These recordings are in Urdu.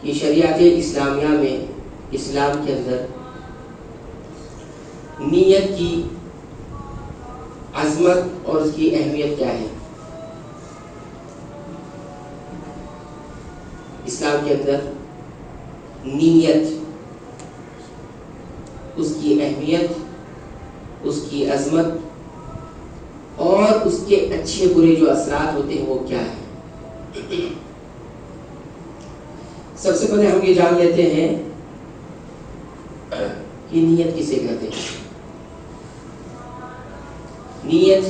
کہ شریعت اسلامیہ میں، اسلام کے اندر نیت کی عظمت اور اس کی اہمیت کیا ہے. اسلام کے اندر نیت، اس کی اہمیت، اس کی عظمت اور اس کے اچھے برے جو اثرات ہوتے ہیں وہ کیا ہے. سب سے پہلے ہم یہ جان لیتے ہیں کہ نیت کسے کہتے ہیں. نیت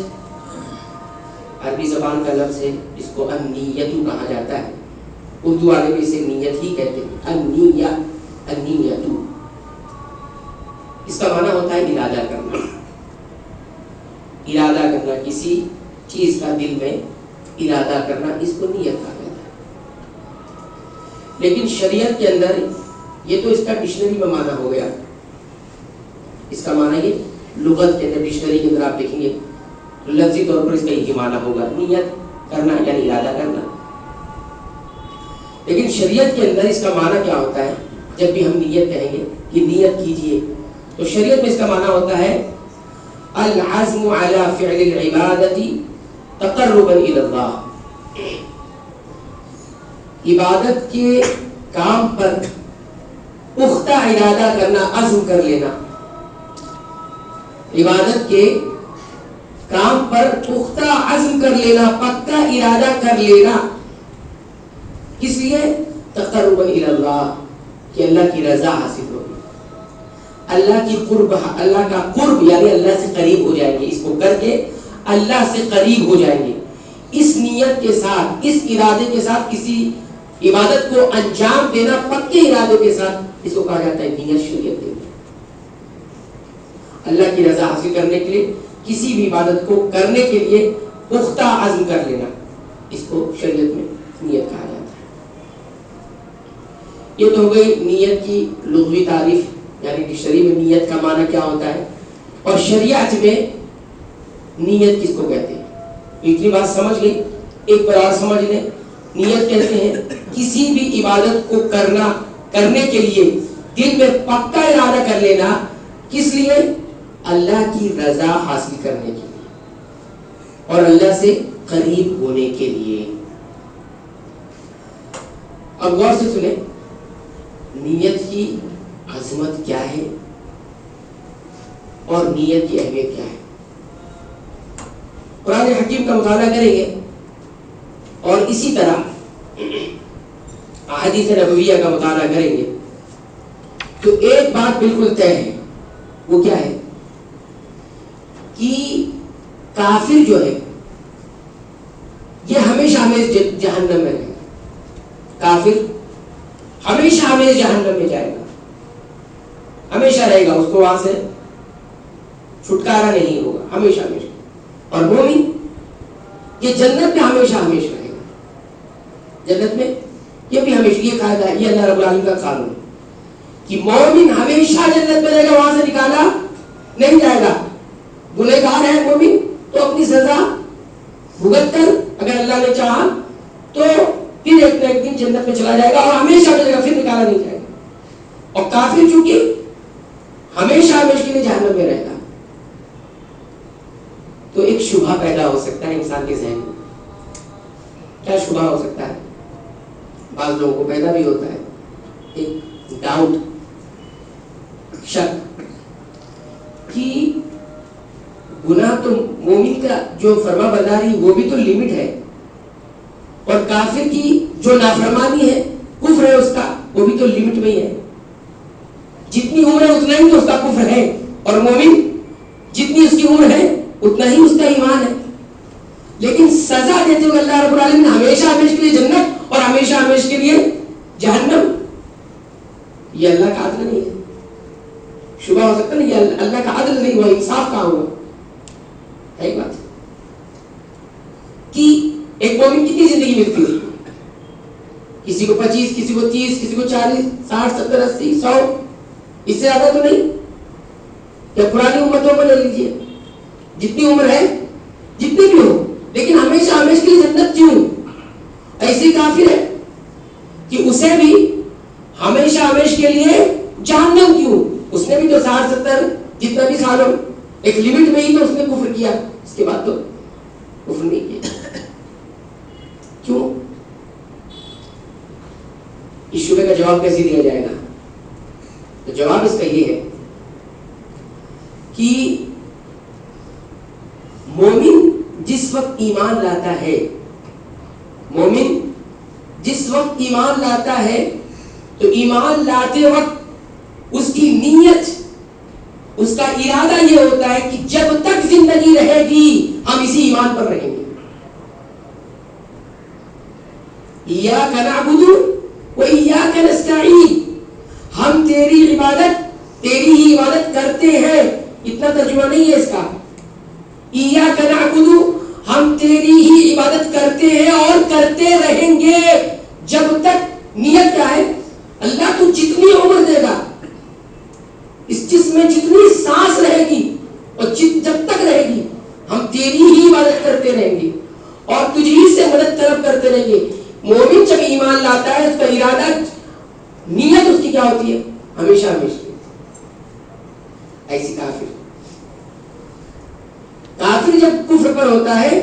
عربی زبان کا لفظ ہے، اس کو النیتو کہا جاتا ہے. اردو والے بھی اسے نیت ہی کہتے ہیں، النیتو. اس کا معنی ہوتا ہے ارادہ کرنا. ارادہ کرنا، کسی چیز کا دل میں ارادہ کرنا، اس کو نیت کہا جاتا ہے. لیکن شریعت کے اندر یہ تو اس کا ڈکشنری میں معنی ہو گیا. اس کا معنی یہ لغت کے اندر، ڈکشنری کے اندر آپ دیکھیں گے لفظی طور پر اس کا یہ معنی ہوگا، نیت کرنا یعنی ارادہ کرنا. لیکن شریعت کے اندر اس کا معنی کیا ہوتا ہے؟ جب بھی ہم نیت کہیں گے کہ نیت کیجئے، تو شریعت میں اس کا معنی ہوتا ہے العزم على فعل العبادت تقربا الى اللہ. عبادت کے کام پر پختہ ارادہ کرنا، عزم کر لینا. عبادت کے کام پر پختہ عزم کر لینا، پکا ارادہ کر لینا. کس لیے؟ تقربا الی اللہ، کہ اللہ کی رضا حاصل ہوگی، اللہ کی قرب، اللہ کا قرب یعنی اللہ سے قریب ہو جائیں گے. اس کو کر کے اللہ سے قریب ہو جائیں گے. اس نیت کے ساتھ، اس ارادے کے ساتھ کسی عبادت کو انجام دینا، پکے ارادے کے ساتھ، اس کو کہا جاتا ہے نیت. شریعت کے اللہ کی رضا حاصل کرنے کے لیے کسی بھی عبادت کو کرنے کے لیے پختہ عزم کر لینا، اس کو شریعت میں نیت کہا جاتا ہے. یہ تو ہو گئی نیت کی لغوی تعریف، یعنی ڈکشنری میں نیت کا معنی کیا ہوتا ہے اور شریعت میں نیت کس کو کہتے ہیں. اتنی بات سمجھ گئی. ایک بار اور سمجھ لیں. نیت کہتے ہیں کسی بھی عبادت کو کرنے کے لیے دل میں پکا ارادہ کر لینا. کس لیے؟ اللہ کی رضا حاصل کرنے کے لیے اور اللہ سے قریب ہونے کے لیے. اب غور سے سنیں، نیت کی عظمت کیا ہے اور نیت کی اہمیت کیا ہے. قرآن حکیم کا مطالعہ کریں گے اور اسی طرح احادیث نبویہ کا مطالعہ کریں گے تو ایک بات بالکل طے ہے. وہ کیا ہے کہ کافر جو ہے یہ ہمیشہ ہمیشہ جہنم میں رہے گا. کافر ہمیشہ ہمیشہ جہنم میں جائے گا، ہمیشہ رہے گا، اس کو وہاں سے چھٹکارا نہیں ہوگا، ہمیشہ ہمیشہ. اور مومن یہ جنت میں ہمیشہ ہمیشہ رہے گا. جنت میں یہ بھی ہمیشہ، یہ قاعدہ ہے، یہ اللہ رب العالمین کا قانون ہے کہ مومن ہمیشہ جنت میں رہے گا، وہاں سے نکالا نہیں جائے گا. گنہگار ہے مومن تو اپنی سزا بھگت کر اگر اللہ نے چاہا تو پھر ایک نہ ایک دن جنت میں چلا جائے گا اور ہمیشہ رہے گا، پھر نکالا نہیں جائے گا. اور کافر چونکہ ہمیشہ ہمیشہ کے لیے جہنم میں رہے گا. تو ایک شبہ پیدا ہو سکتا ہے انسان کے ذہن میں. کیا شبہ ہو سکتا ہے؟ بعض لوگوں کو پیدا بھی ہوتا ہے ایک ڈاؤٹ، شک کہ گناہ تو مومن کا جو فرما برداری وہ بھی تو لمٹ ہے اور کافر کی جو نافرمانی ہے، کفر ہے اس کا، وہ بھی تو لمٹ میں ہی ہے. جتنی عمر ہے اتنا ہی تو اس کا کفر ہے اور مومن جتنی اس کی عمر ہے اتنا ہی اس کا ایمان ہے. لیکن سزا دیتے ہوئے اللہ رب العالمین ہمیشہ ہمیشہ کے لیے جنت اور ہمیشہ ہمیشہ کے لیے جہنم، یہ اللہ کا عدل نہیں ہے. شبہ ہو سکتا ہے یہ اللہ کا عدل نہیں ہوا، انصاف کہاں ہوا. ایک بات کہ ایک مومن کتنی زندگی ملتی ہے؟ کسی کو 25، کسی کو 30، کسی کو 40، 60، 70، 80، 100، اس سے زیادہ تو نہیں. یا پرانی امتوں کو لے لیجیے، جتنی عمر ہے جتنی بھی ہو، لیکن ہمیشہ ہمیشہ کے لیے جنت کیوں؟ ایسی کافر ہے کہ اسے بھی ہمیشہ ہمیش کے لیے جہنم کیوں؟ اس نے بھی تو 60-70 جتنا بھی سالوں ایک لمٹ میں ہی تو اس نے کفر کیا، اس کے بعد تو کفر نہیں کیا. کیوں؟ اس شبہ کا جواب کیسے دیا جائے گا؟ تو جواب اس کا یہ ہے کہ مومن جس وقت ایمان لاتا ہے، مومن جس وقت ایمان لاتا ہے تو ایمان لاتے وقت اس کی نیت، اس کا ارادہ یہ ہوتا ہے کہ جب تک زندگی رہے گی ہم اسی ایمان پر رہیں گے. ایاک نعبد و ایاک نستعین، ہم تیری عبادت، تیری ہی عبادت کرتے ہیں. اتنا ترجمہ نہیں ہے اس کا. ایاک نعبد، ہم تیری ہی عبادت کرتے ہیں اور کرتے رہیں گے جب تک. نیت کیا ہے؟ اللہ تو جتنی عمر دے گا، اس جسم میں جتنی سانس رہے گی اور جب تک رہے گی ہم تیری ہی عبادت کرتے رہیں گے اور تجھ ہی سے مدد طلب کرتے رہیں گے. مومن جب ایمان لاتا ہے اس کا ارادہ، نیت اس کی کیا ہوتی ہے؟ ہمیشہ ہمیشہ. ایسی کافر جب کفر پر ہوتا ہے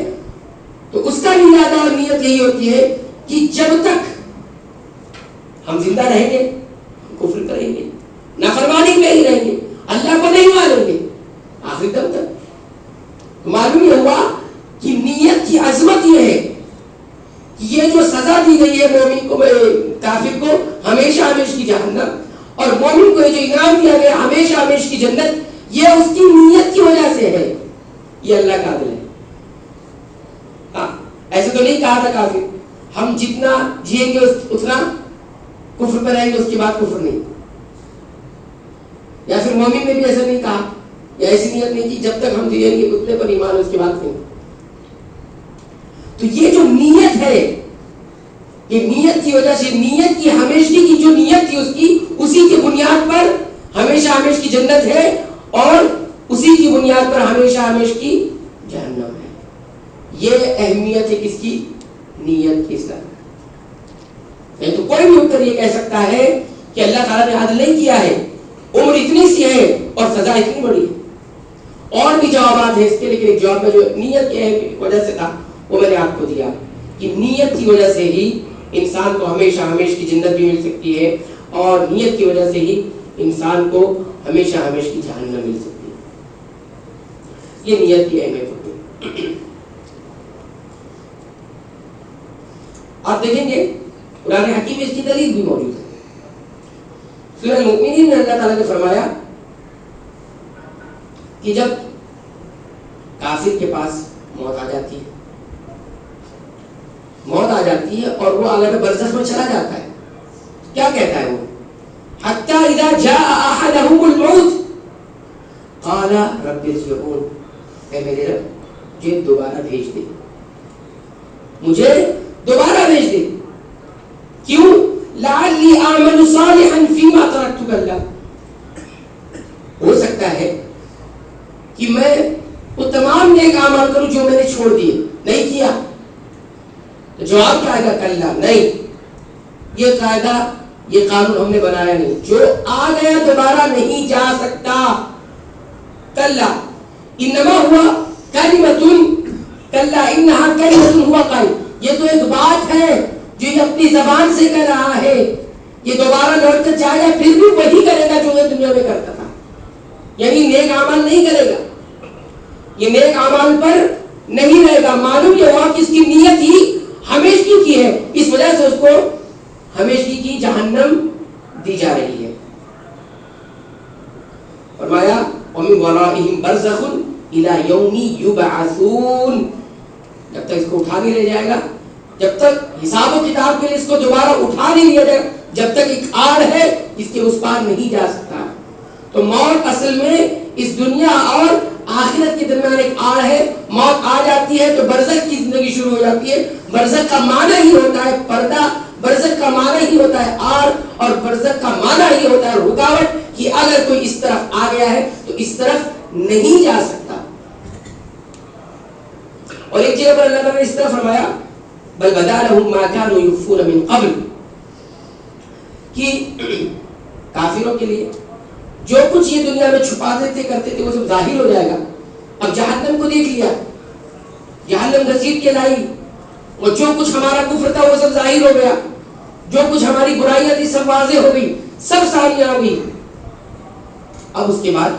تو اس کا ارادہ اور نیت یہی ہوتی ہے کہ جب تک ہم زندہ رہیں گے کفر کریں گے، نافرمانی میں ہی رہیں گے، اللہ کو نہیں مانیں گے آخر دم تک. معلوم یہ ہوا کہ نیت کی عظمت یہ ہے کہ یہ جو سزا دی گئی ہے مومن کو، کافر کو ہمیشہ ہمیش کی جہنم، اور مومن کو یہ جو انعام دیا گیا ہمیشہ ہمیش کی جنت، یہ اس کی نیت کی وجہ سے ہے. یہ اللہ کا عدل ہے. ہاں ایسے تو نہیں کہا تھا کافر ہم جتنا جیئیں گے اتنا کفر پر رہیں گے، اس کے بعد کفر نہیں. یا پھر مومن نے بھی ایسا نہیں کہا یا ایسی نیت نہیں کی جب تک ہم جیئیں گے اتنے پر ایمان، اس کے بعد نہیں. تو یہ جو نیت ہے، یہ نیت کی وجہ سے، نیت کی ہمیشگی کی جو نیت تھی اس کی، اسی کی بنیاد پر ہمیشہ ہمیش کی جنت ہے اور اسی کی بنیاد پر ہمیشہ ہمیش کی جہنم ہے. یہ اہمیت ہے کس کی؟ نیت کی. اسلام نہیں تو کوئی بھی اٹھ کر یہ کہہ سکتا ہے کہ اللہ تعالیٰ نے عدل نہیں کیا ہے، عمر اتنی سی ہے اور سزا اتنی بڑی ہے. اور بھی جوابات ہیں اس کے، لیکن ایک جواب میں جو نیت کی وجہ سے تھا وہ میں نے آپ کو دیا کہ نیت کی وجہ سے ہی انسان کو ہمیشہ ہمیش کی جنت بھی مل سکتی ہے اور نیت کی وجہ سے ہی انسان کو ہمیشہ ہمیش کی جہنم مل سکتی ہے. یہ نیت کی اہمیت ہوتی ہے. آپ دیکھیں گے قرآن حکیم میں اس کی دلیل بھی موجود ہے. سورہ المؤمنین میں اللہ تعالیٰ نے فرمایا کہ جب کافر کے پاس موت آ جاتی ہے، موت آ جاتی ہے اور وہ عالم برزخ میں چلا جاتا ہے، کیا کہتا ہے وہ؟ حتی اذا جاء احدهم الموت قال رب ارجعون، اے میرے رب مجھے دوبارہ بھیج دے، مجھے دوبارہ بھیج دے. کیوں؟ لعلی اعمل صالحا فیما ترکت کلا، ہو سکتا ہے کہ میں وہ تمام نیک اعمال کروں جو میں نے چھوڑ دیے، نہیں کیا. تو جواب کیا آئے گا؟ کلا، نہیں، یہ قاعدہ، یہ قانون ہم نے بنایا نہیں، جو آ گیا دوبارہ نہیں جا سکتا. کلا انما ہوا کلمۃ، کلا انہا کلمۃ ہوا قائل، یہ تو ایک بات ہے جو یہ اپنی زبان سے کہہ رہا ہے، یہ دوبارہ لوٹ کر جائے گا پھر بھی وہی کرے گا جو وہ دنیا میں کرتا تھا. یعنی نیک اعمال نہیں کرے گا، یہ نیک اعمال پر نہیں رہے گا. معلوم یہ ہوا کہ اس کی نیت ہی ہمیشگی کی ہے، اس وجہ سے اس کو ہمیشگی کی جہنم دی جا رہی ہے. فرمایا وَمِن وَرَائِهِمْ بَرْزَخٌ إِلَى يَوْمِ يُبْعَثُونَ، جب تک اس کو اٹھا نہیں لے جائے گا، جب تک حساب و کتاب کے لیے اس کو دوبارہ اٹھا نہیں لیا جائے، جب تک ایک آڑ ہے اس کے اس پار نہیں جا سکتا. تو موت اصل میں اس دنیا اور آخرت کے درمیان ایک آڑ ہے. موت آ جاتی ہے تو برزخ کی زندگی شروع ہو جاتی ہے. برزخ کا معنی ہی ہوتا ہے پردہ، برزخ کا معنی ہی ہوتا ہے آڑ، اور برزخ کا معنی ہی ہوتا ہے رکاوٹ، کہ اگر کوئی اس طرف آ گیا ہے تو اس طرف نہیں جا سکتا. اور ایک جگہ پر اللہ تعالیٰ نے اس طرح فرمایا بل بدا لهم ما كانوا يخفون من قبل، کہ کافروں کے لیے جو کچھ یہ دنیا میں چھپاتے تھے کرتے تھے وہ سب ظاہر ہو جائے گا. اب جہنم کو دیکھ لیا, جہنم گھسیٹ کے لائی, اور جو کچھ ہمارا کفر تھا وہ سب ظاہر ہو گیا, جو کچھ ہماری برائیاں تھی سب واضح ہو گئی, سب سامنے آ گئی. اب اس کے بعد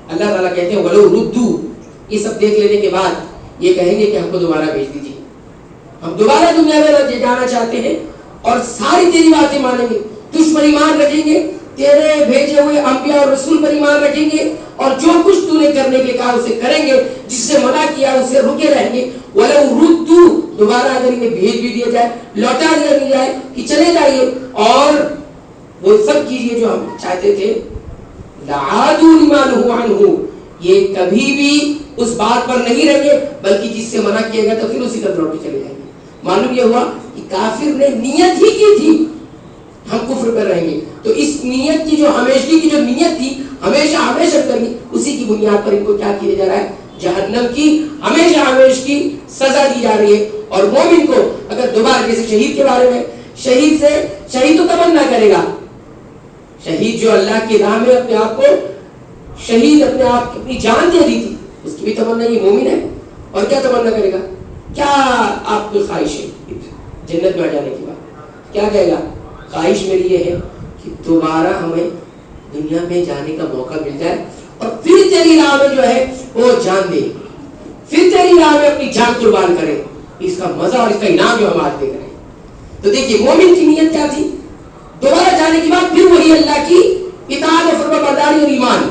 اللہ تعالیٰ کہتے ہیں وَلَوْ رُدُّوا, یہ سب دیکھ لینے کے بعد یہ کہیں گے کہ ہم کو دوبارہ بھیج دیجیے, ہم دوبارہ دنیا میں جانا چاہتے ہیں اور ساری تیری باتیں مانیں گے, تجھ پر ایمان رکھیں گے, تیرے بھیجے ہوئے انبیاء اور رسول پر ایمان رکھیں گے, اور جو کچھ تو نے کرنے کے کہا اسے کریں گے, جس سے منع کیا اسے رکے رہیں گے. وَلَوْ رُدُّوا, دوبارہ اگر انہیں بھیج بھی دیا جائے, لوٹا دیا جائے کہ چلے جائیے اور وہ سب کیجیے جو ہم چاہتے تھے, لَعَادُوا لِمَا نُهُوا عَنْهُ, یہ کبھی بھی اس بات پر نہیں رہیں گے بلکہ جس سے منع کیا گیا تو پھر اسی طرف لوٹ کے چلے جائیں گے. معلوم یہ ہوا کہ کافر نے نیت ہی کی تھی ہم کفر پر رہیں گے, تو اس نیت کی جو ہمیشگی کی جو نیت تھی ہمیشہ ہمیشہ کریں گے, اسی کی بنیاد پر ان کو کیا کیا جا رہا ہے, جہنم کی ہمیشہ ہمیشہ کی سزا دی جا رہی ہے. اور مومن کو اگر دوبارہ, جیسے شہید کے بارے میں, شہید تو تمنا کرے گا, شہید جو اللہ کی راہ میں اپنے آپ کو شہید اپنے آپ اپنی جان دے دی تھی, اس کی بھی تمنا یہ مومن ہے. اور کیا تمنا کرے گا, کیا آپ کی خواہش ہے جنت میں آ جانے کے بعد, کیا کہے گا, خواہش میری یہ ہے کہ دوبارہ ہمیں دنیا میں جانے کا موقع مل جائے اور پھر تیری راہ میں جو ہے وہ جان دے, پھر تیری راہ میں اپنی جان قربان کرے, اس کا مزہ اور اس کا انعام جو ہم آج دیکھ رہے ہیں. تو دیکھیے مومن کی نیت کیا تھی, دوبارہ جانے کے بعد پھر وہی اللہ کی اطاعت و فرمانبرداری اور ایمان,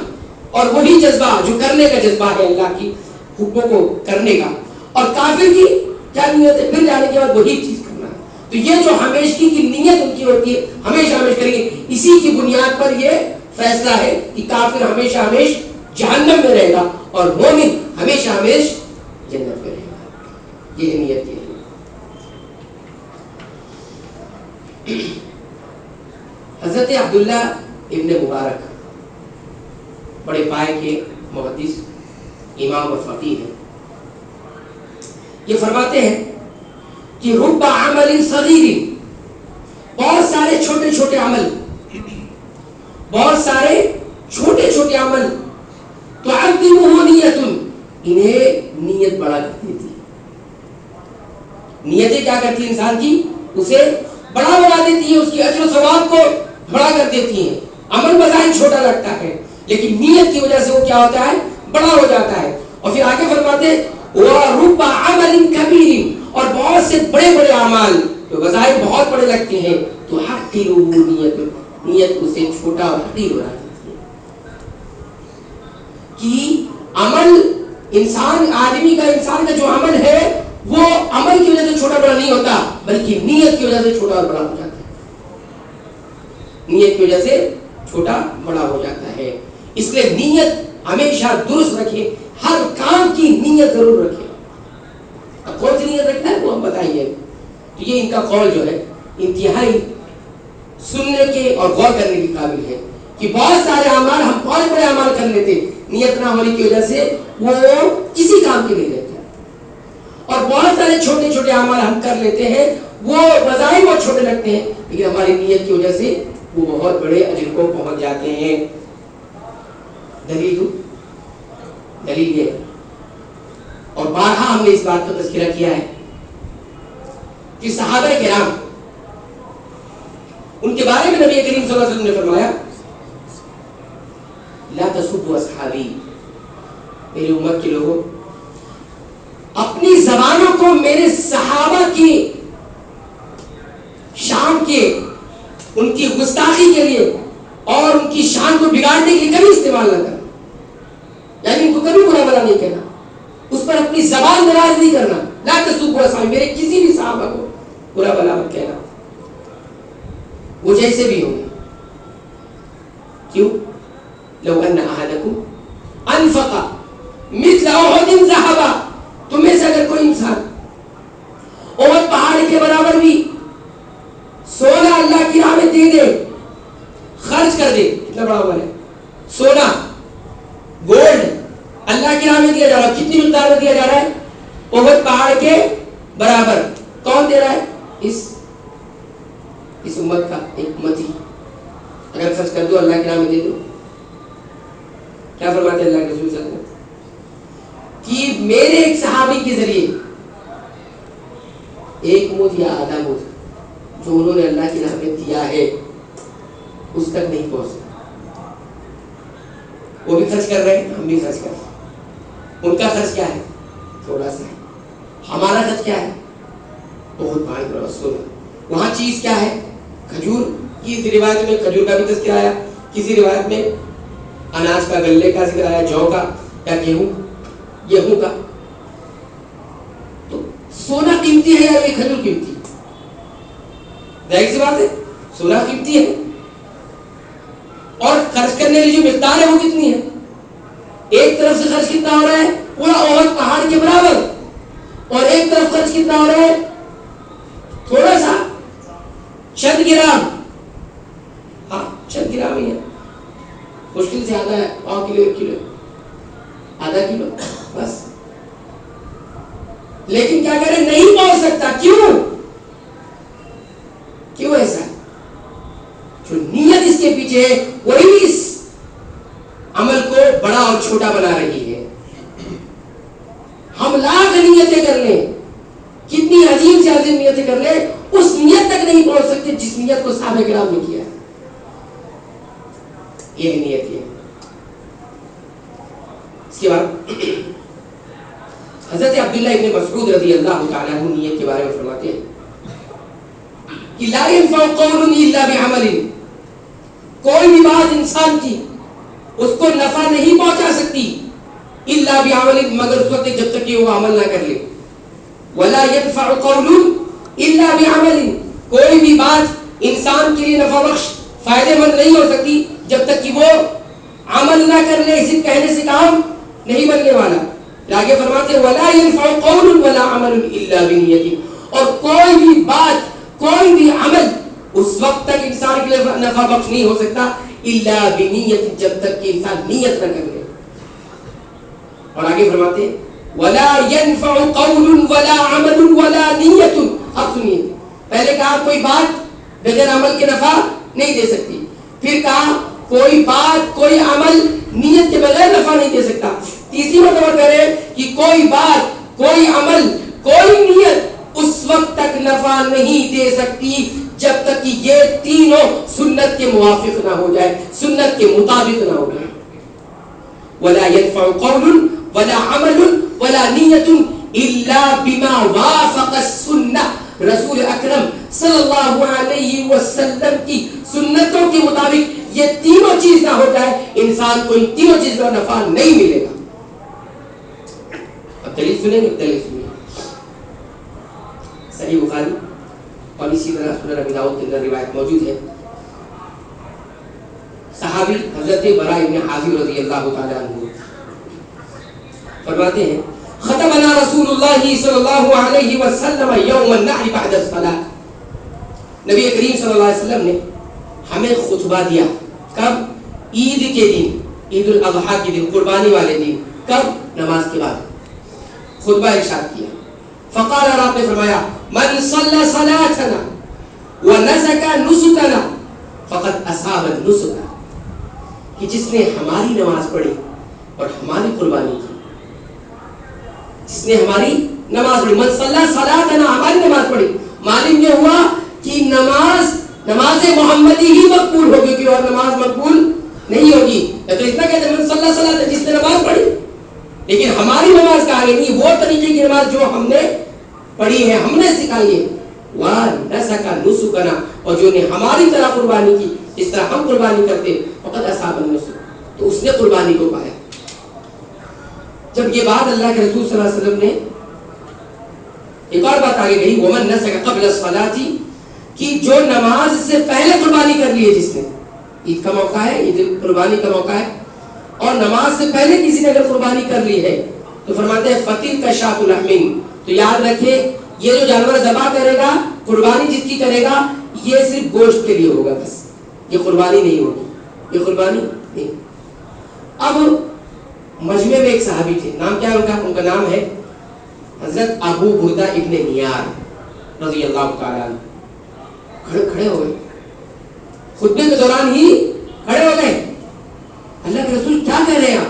اور وہی جذبہ جو کرنے کا جذبہ ہے اللہ کی حکموں کو کرنے کا. اور کافر کی کیا نیت ہے, پھر جانے کے بعد وہی چیز کرنا ہے. تو یہ جو ہمیشگی کی نیت ان کی ہوتی ہے, ہمیشہ ہمیشہ کریں گے, اسی کی بنیاد پر یہ فیصلہ ہے کہ کافر ہمیشہ ہمیشہ جہنم میں رہے گا اور مومن ہمیشہ ہمیشہ جنت میں رہے گا. یہ نیت ہے. حضرت عبداللہ ابن مبارک بڑے پائے کے محدث, امام اور فقیہ ہیں. یہ فرماتے ہیں کہ رب عمل صغیر, بہت سارے چھوٹے چھوٹے عمل, بہت سارے چھوٹے چھوٹے عمل, تو تعظمہ نیت, انہیں نیت بڑا کر دیتی ہے. نیتیں کیا کرتی ہیں انسان کی, اسے بڑا بنا دیتی ہیں, اس کی اجر و ثواب کو بڑا کر دیتی ہیں. عمل بظاہر چھوٹا لگتا ہے لیکن نیت کی وجہ سے وہ کیا ہوتا ہے, بڑا ہو جاتا ہے. اور پھر آگے فرماتے وَرُبَّ عَمَلٍ كَبِيرٍ, اور بہت سے بڑے بڑے اعمال جو بظاہر بہت بڑے لگتے ہیں, تو حَقِّرُهُ نیت, نیت اسے چھوٹا اور حقیر بنا دیتی ہے. کہ عمل انسان کا جو عمل ہے وہ عمل کی وجہ سے چھوٹا بڑا نہیں ہوتا بلکہ نیت کی وجہ سے چھوٹا اور بڑا ہو جاتا ہے. نیت کی وجہ سے چھوٹا بڑا ہو جاتا ہے. اس لیے نیت ہمیشہ درست رکھے, ہر کام کی نیت ضرور رکھے. اب کون سی نیت رکھنا ہے وہ ہم بتائیے. تو یہ ان کا قول جو ہے انتہائی سننے کے اور غور کرنے کے قابل ہے کہ بہت سارے اعمال ہم بہت بڑے اعمال کر لیتے, نیت نہ ہونے کی وجہ سے وہ کسی کام کے نہیں رہتے, اور بہت سارے چھوٹے چھوٹے اعمال ہم کر لیتے ہیں, وہ بظاہر بہت چھوٹے لگتے ہیں لیکن ہماری نیت کی وجہ سے وہ بہت بڑے اجر کو پہنچ جاتے ہیں. دلیل یہ, اور بارہا ہم نے اس بات کا تذکرہ کیا ہے کہ صحابہ کرام, ان کے بارے میں نبی کریم صلی اللہ علیہ وسلم نے فرمایا لا تسبوا اصحابی, میری امت کے لوگوں اپنی زبانوں کو میرے صحابہ کی شان کے, ان کی گستاخی کے لیے اور ان کی شان کو بگاڑنے کے لیے کبھی استعمال نہ کرنا. یعنی ان کو کبھی برا بلا نہیں کہنا, اس پر اپنی زبان دراز نہیں کرنا. لا تسبوا اصحابی, میرے کسی بھی صحابہ کو برا بلا مت کہنا, وہ جیسے بھی ہوں گے. کیوں؟ لو ان احدکم انفق مثل احد ذهبا, تم میں سے اگر کوئی انسان احد پہاڑ کے برابر بھی سونا اللہ کی راہ میں دے دے, خرچ کر دے, کتنا بڑا عمل ہے. سونا گولڈ اللہ کی راہ میں دیا جا رہا ہے, کتنی مقدار میں دیا جا رہا ہے, احد پہاڑ کے برابر. کون دے رہا ہے؟ اس اس امت کا ایک امتی اگر خرچ کر دو اللہ کے نام میں دے دو. کیا فرماتے ہیں اللہ کے رسول صلی اللہ علیہ وسلم کہ میرے ایک صحابی کے ذریعے ایک مد یا آدھا مد جو انہوں نے اللہ کے نام میں دیا ہے اس تک نہیں پہنچ سکتا. وہ بھی خرچ کر رہے ہیں, ہم بھی خرچ کر رہے ہیں. ان کا خرچ کیا ہے؟ تھوڑا سا ہے. ہمارا خرچ کیا ہے؟ بہت بھاری بڑا وصول ہے. وہاں چیز کیا ہے؟ کھجور. کسی روایت میں کھجور کا بھی تذکرہ آیا, کسی روایت میں اناج کا, گلے کا ذکر آیا, جو کا یا گیہوں کا. تو سونا قیمتی ہے یا یہ کھجور قیمتی؟ ظاہر سی بات ہے سونا قیمتی ہے. اور خرچ کرنے کی جو مقدار ہے وہ کتنی ہے؟ ایک طرف سے خرچ کتنا ہو رہا ہے؟ پورا احد پہاڑ کے برابر. اور ایک طرف خرچ کتنا ہو رہا ہے؟ تھوڑا سا, چند گرام. ہاں چند گرام ہی ہے, مشکل سے آدھا ہے, 5 کلو 1 کلو آدھا کلو بس. لیکن کیا کرے, نہیں پہنچ سکتا. کیوں ایسا؟ جو نیت اس کے پیچھے ہے وہی اس عمل کو بڑا اور چھوٹا بنا رہی ہے. ہم لاکھ نیتیں کر لیں, کتنی عظیم سے عظیم نیتیں کر لیں, اس نیت تک نہیں پہنچ سکتے جس نیت کو صحابہ کرام نے کیا. یہ بھی نیت ہے. اس کے بعد حضرت عبداللہ ابن مسعود رضی اللہ تعالیٰ عنہ نیت کے بارے میں فرماتے ہیں کہ لا ينفع قول الا بعمل. کوئی بھی بات انسان کی اس کو نفع نہیں پہنچا سکتی الا بعمل, مگر اس وقت جب تک کہ وہ عمل نہ کر لے. ولا ينفع قول الا بعمل. کوئی بھی بات انسان کے لیے نفع بخش فائدے مند نہیں ہو سکتی جب تک کہ وہ عمل نہ کر لے. صرف کہنے سے کام نہیں بننے والا. آگے فرماتے ہیں ولا ينفع قول ولا عمل الا بنیت. اور کوئی بھی بات کوئی بھی عمل اس وقت تک انسان کے لیے نفع بخش نہیں ہو سکتا الا بنیت, جب تک کہ انسان نیت نہ کر لے. اور آگے فرماتے ہیں ولا ينفع قول ولا عمل ولا نیت. اب سنیے, پہلے کہا کوئی بات بغیر عمل کے نفع نہیں دے سکتی, پھر کہا کوئی بات کوئی عمل نیت کے بغیر نفع نہیں دے سکتا. تیسری مرتبہ کہہ رہے کہ کوئی بات کوئی عمل کوئی نیت اس وقت تک نفع نہیں دے سکتی جب تک کہ یہ تینوں سنت کے موافق نہ ہو جائے, سنت کے مطابق نہ ہو جائے. ولا ينفع قول ولا عمل ولا نیت الا بما وافق السنہ. رسول اکرم صلی اللہ علیہ وسلم کی سنتوں کے مطابق یہ تینوں چیز نہ ہو جائے, انسان کو ان تینوں چیز کا نفع نہیں ملے گا. اب دلیل سنیں گے, دلیل سنیں. صحیح بخاری اور اسی طرح سنن ابی داؤد کے اندر روایت موجود ہے. صحابی حضرت براء ابن عازب رضی اللہ تعالی عنہ فرماتے ہیں خطبنا رسول اللہ صلی اللہ علیہ وسلم یوم النحر بعد الصلاۃ. نبی کریم صلی اللہ علیہ وسلم نے ہمیں خطبہ دیا. کب؟ عید کے دن, عید الاضحیٰ کے دن, قربانی والے دن. کب؟ نماز کے بعد خطبہ ارشاد کیا. فقال, آپ نے فرمایا من صلی صلاتنا ونسک نسکنا فقد اصاب النسک. کہ جس نے ہماری نماز پڑھی اور ہماری قربانی کی, جس نے ہماری نماز پڑھی, من صلی صلاتنا, ہماری نماز پڑھی, معلوم یہ ہوا کہ نماز محمدی ہی مقبول ہوگی کہ اور نماز مقبول نہیں ہوگی. تو اتنا کہتے ہیں من صلی صلاتنا, جس نے نماز پڑھی, لیکن ہماری نماز کا آگے نہیں, وہ طریقے کی نماز جو ہم نے پڑھی ہے, ہم نے سکھائی ہے. وَنَسَكَ نُسُكَنَا, اور جو نے ہماری طرح قربانی کی اس طرح ہم قربانی کرتے, فقد اصاب النسک, تو اس نے قربانی کو پایا. جب یہ بات اللہ کے رسول صلی اللہ علیہ وسلم نے, ایک اور بات آگے گئی وَمَن نَسَكَ قَبْلَ الصَّلَاةِ, کہ جو نماز سے پہلے قربانی کر لی ہے, جس نے, عید کا موقع ہے, عید قربانی کا موقع ہے, اور نماز سے پہلے کسی نے اگر قربانی کر لی ہے تو فرماتے ہیں فَتِلْكَ شَاةُ لَحْمٍ. تو یاد رکھے یہ جو جانور ذبح کرے گا, قربانی جس کی کرے گا, یہ صرف گوشت کے لیے ہوگا بس, یہ قربانی نہیں ہوگی, یہ قربانی نہیں. اب مجمع میں ایک صحابی تھے, نام کیا ان کا نام ہے حضرت ابو بردہ ابن نیار رضی اللہ تعالیٰ عنہ. کھڑے ہو گئے, خطبے کے دوران ہی کھڑے ہو گئے. اللہ کے رسول کیا کہہ رہے ہیں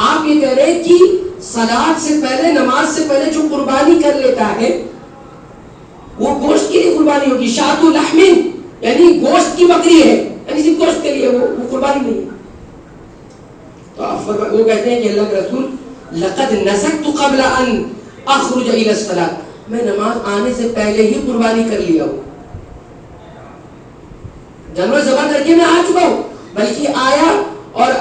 آپ یہ کہہ رہے ہیں کہ صلاۃ سے پہلے، نماز سے پہلے جو قربانی کر لیتا ہے وہ گوشت کی نہیں قربانی ہوگی. شاۃ لحم یعنی گوشت کی بکری ہے، یعنی صرف گوشت کے لیے، وہ قربانی نہیں ہے. تو وہ کہتے ہیں کہ اللہ کے رسول لقد نسکت قبل ان اخرج الى الصلاۃ، میں نماز آنے سے پہلے ہی قربانی کر لیا ہوں. جانور ذبح کر کے میں آ چکا ہوں، بلکہ آیا اور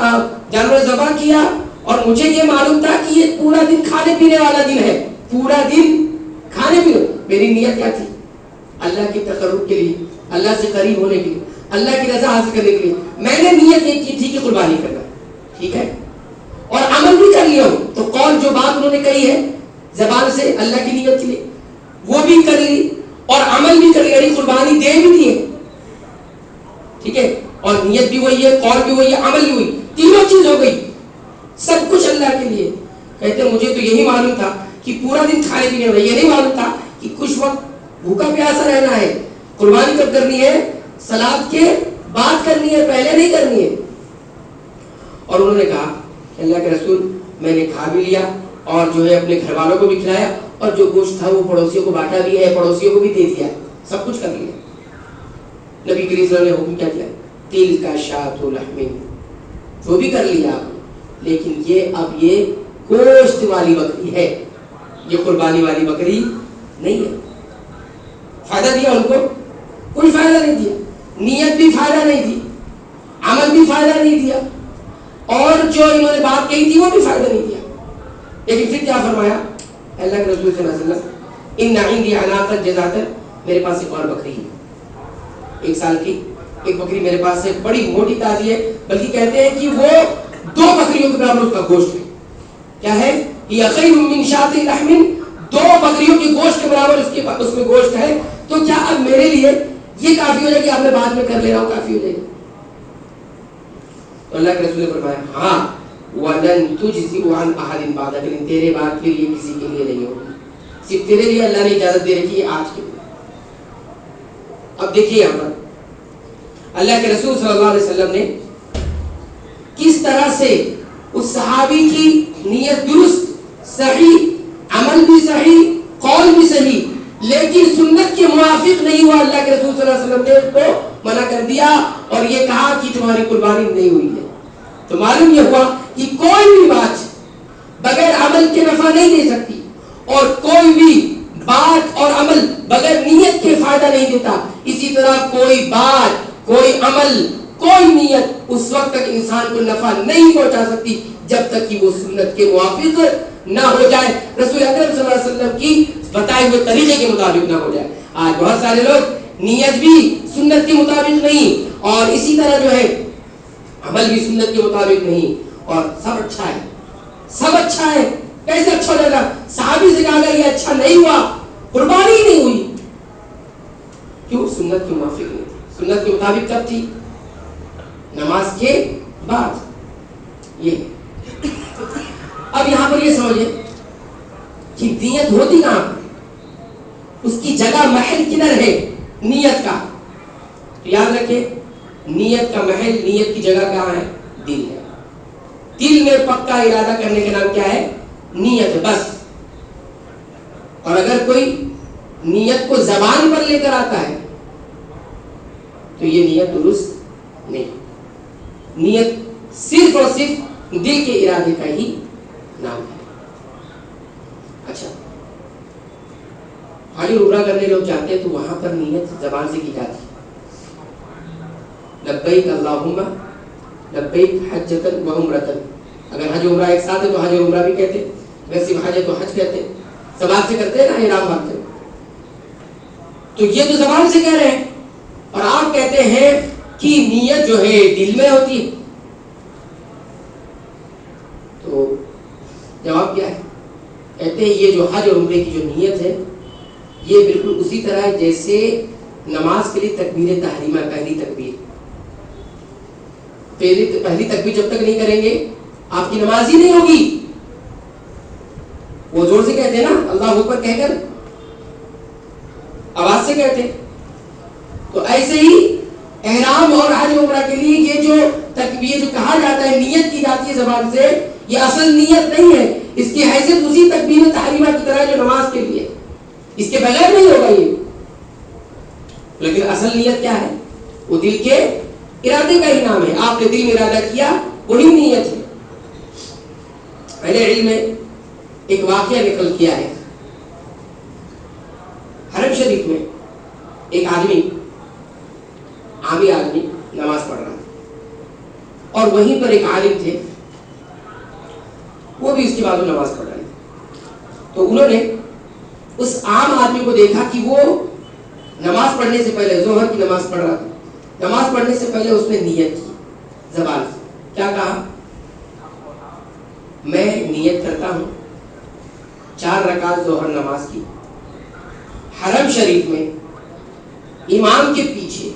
جانور ذبح کیا اور مجھے یہ معلوم تھا کہ یہ پورا دن کھانے پینے والا دن ہے، پورا دن کھانے پینے. میری نیت کیا تھی؟ اللہ کی تقرب کے لیے، اللہ سے قریب ہونے کے لیے، اللہ کی رضا حاصل کرنے کے لیے. میں نے نیت یہ کی تھی کہ قربانی کرنا، ٹھیک ہے، اور عمل بھی کر لیا ہوں. تو قول جو بات انہوں نے کہی ہے زبان سے اللہ کی نیت کے لیے، وہ بھی کر لی اور عمل بھی کر لیا، یعنی قربانی دے بھی دیے، ٹھیک ہے، اور نیت بھی وہی ہے، قول بھی وہی ہے، عمل بھی وہی، تینوں چیز ہو گئی، سب کچھ اللہ کے لیے. کہتے ہیں مجھے تو یہی معلوم تھا کہ پورا دن کھانے پینے والا، یہ نہیں معلوم تھا کہ کچھ وقت بھوکا پیاسا رہنا ہے. قربانی کب کرنی ہے؟ صلاۃ کے بعد کرنی ہے، پہلے نہیں کرنی ہے. اور انہوں نے کہا اللہ کے رسول میں نے کھا بھی لیا اور جو ہے اپنے گھر والوں کو بھی کھلایا، اور جو گوشت تھا وہ پڑوسیوں کو بانٹا بھی ہے، پڑوسیوں کو بھی دے دیا، سب کچھ کر لیا. نبی کریم صلی اللہ علیہ وسلم نے حکم کیا کیا؟ تل کا شاۃ لحم، جو بھی کر لیا آپ، لیکن یہ اب یہ گوشت والی بکری ہے، یہ قربانی والی بکری نہیں ہے. فائدہ دیا ان کو؟ کوئی فائدہ نہیں دیا. نیت بھی فائدہ نہیں دی، عمل بھی فائدہ نہیں دیا، اور جو انہوں نے بات کہی تھی وہ بھی فائدہ نہیں دیا. لیکن پھر کیا فرمایا اللہ کے رسول صلی اللہ علیہ وسلم؟ ان عندی عناقۃ جزاۃ، میرے پاس ایک اور بکری ہے، 1 سال کی ایک بکری میرے پاس ہے، بڑی موٹی تازی ہے، بلکہ کہتے ہیں کہ وہ 2 بکریوں کے برابر اس کا گوشت ہے. کیا ہے؟ یہ خیر من شاۃ لحم، 2 بکریوں کے گوشت کے برابر اس میں گوشت ہے. تو کیا اب میرے لیے یہ کافی ہو جائے کہ آپ نے بعد میں کر لینا ہو، کافی ہو جائے گا؟ تو اللہ کے رسول نے فرمایا ہاں وَلَن تُجْزِئُ عَنْ أَحَدٍ بَعْدَكَ، لیکن تیرے بعد پھر یہ کسی کے لیے نہیں ہوگی، صرف تیرے لیے اللہ نے اجازت دے رکھی ہے آج کے لیے. اب دیکھیے یہاں پر اللہ کے رسول صلی اللہ علیہ وسلم نے کس طرح سے اس صحابی کی نیت درست، صحیح، عمل بھی صحیح، قول بھی صحیح، لیکن سنت کے موافق نہیں ہوا. اللہ کے رسول صلی اللہ علیہ وسلم نے اس کو منع کر دیا اور یہ کہا کہ تمہاری قربانی نہیں ہوئی ہے. تو معلوم یہ ہوا کہ کوئی بھی بات بغیر عمل کے نفع نہیں دے سکتی، اور کوئی بھی بات اور عمل بغیر نیت کے فائدہ نہیں دیتا. اسی طرح کوئی بات، کوئی عمل، کوئی نیت اس وقت تک انسان کو نفع نہیں پہنچا سکتی جب تک کہ وہ سنت کے موافق نہ ہو جائے، رسول اکرم صلی اللہ علیہ وسلم کی بتائے ہوئے طریقے کے مطابق نہ ہو جائے. آج بہت سارے لوگ نیت بھی سنت کے مطابق نہیں، اور اسی طرح جو ہے عمل بھی سنت کے مطابق نہیں، اور سب اچھا ہے، سب اچھا ہے. کیسے اچھا ہو جائے گا؟ صحابی سے کہا گیا یہ اچھا نہیں ہوا، قربانی ہی نہیں ہوئی. کیوں؟ سنت کے موافق نہیں تھی. سنت کے مطابق کب تھی؟ نماز کے بعد. یہ اب یہاں پر یہ سمجھے کہ نیت ہوتی کہاں پر، اس کی جگہ محل کدھر ہے نیت کا. یاد رکھیں نیت کا محل، نیت کی جگہ کہاں ہے؟ دل ہے. دل میں پکا ارادہ کرنے کا نام کیا ہے؟ نیت ہے، بس. اور اگر کوئی نیت کو زبان پر لے کر آتا ہے تو یہ نیت درست نہیں. نیت صرف اور صرف دل کے ارادے کا ہی نام ہے. اچھا، حج عمرہ کرنے لوگ جاتے ہیں تو وہاں پر نیت زبان سے کی جاتی ہے، لبیک اللہم لبیک حجۃ و عمرۃ. اگر حج عمرہ ایک ساتھ ہے تو حج عمرہ بھی کہتے ہیں، ویسے حج ہے تو حج کہتے ہیں، زبان سے کرتے ہیں نا احرام باندھتے ہیں. تو یہ تو زبان سے کہہ رہے ہیں، اور آپ کہتے ہیں کہ نیت جو ہے دل میں ہوتی ہے. تو جواب کیا ہے؟ کہتے ہیں یہ جو حج اور عمرے کی جو نیت ہے یہ بالکل اسی طرح ہے جیسے نماز کے لیے تکبیر تحریمہ، پہلی تکبیر. پہلی تکبیر جب تک نہیں کریں گے آپ کی نماز ہی نہیں ہوگی. وہ زور سے کہتے ہیں نا، اللہ اکبر کہہ کر آواز سے کہتے ہیں. تو ایسے ہی احرام اور حج عمرہ کے لیے یہ جو کہا جاتا ہے نیت کی جاتی ہے زبان سے، یہ اصل نیت نہیں ہے. اس کی حیثیت اسی تکبیر تحریمہ کی طرح جو نماز کے لیے، اس کے بغیر نہیں ہوگا یہ. لیکن اصل نیت کیا ہے؟ وہ دل کے ارادے کا ہی نام ہے. آپ نے دل میں ارادہ کیا، وہی نیت ہے. اہل علم میں ایک واقعہ نقل کیا ہے. حرم شریف میں ایک عامی آدمی نماز پڑھ رہا تھا، اور وہیں پر ایک عالم تھے، وہ بھی اس کے بعد نماز پڑھ رہے تھے. تو انہوں نے اس عام آدمی کو دیکھا کہ وہ نماز پڑھنے سے پہلے، ظہر کی نماز پڑھ رہا تھا، نماز پڑھنے سے پہلے اس نے نیت کی زبان سے. کیا کہا؟ میں نیت کرتا ہوں 4 رکعت ظہر نماز کی، حرم شریف میں امام کے پیچھے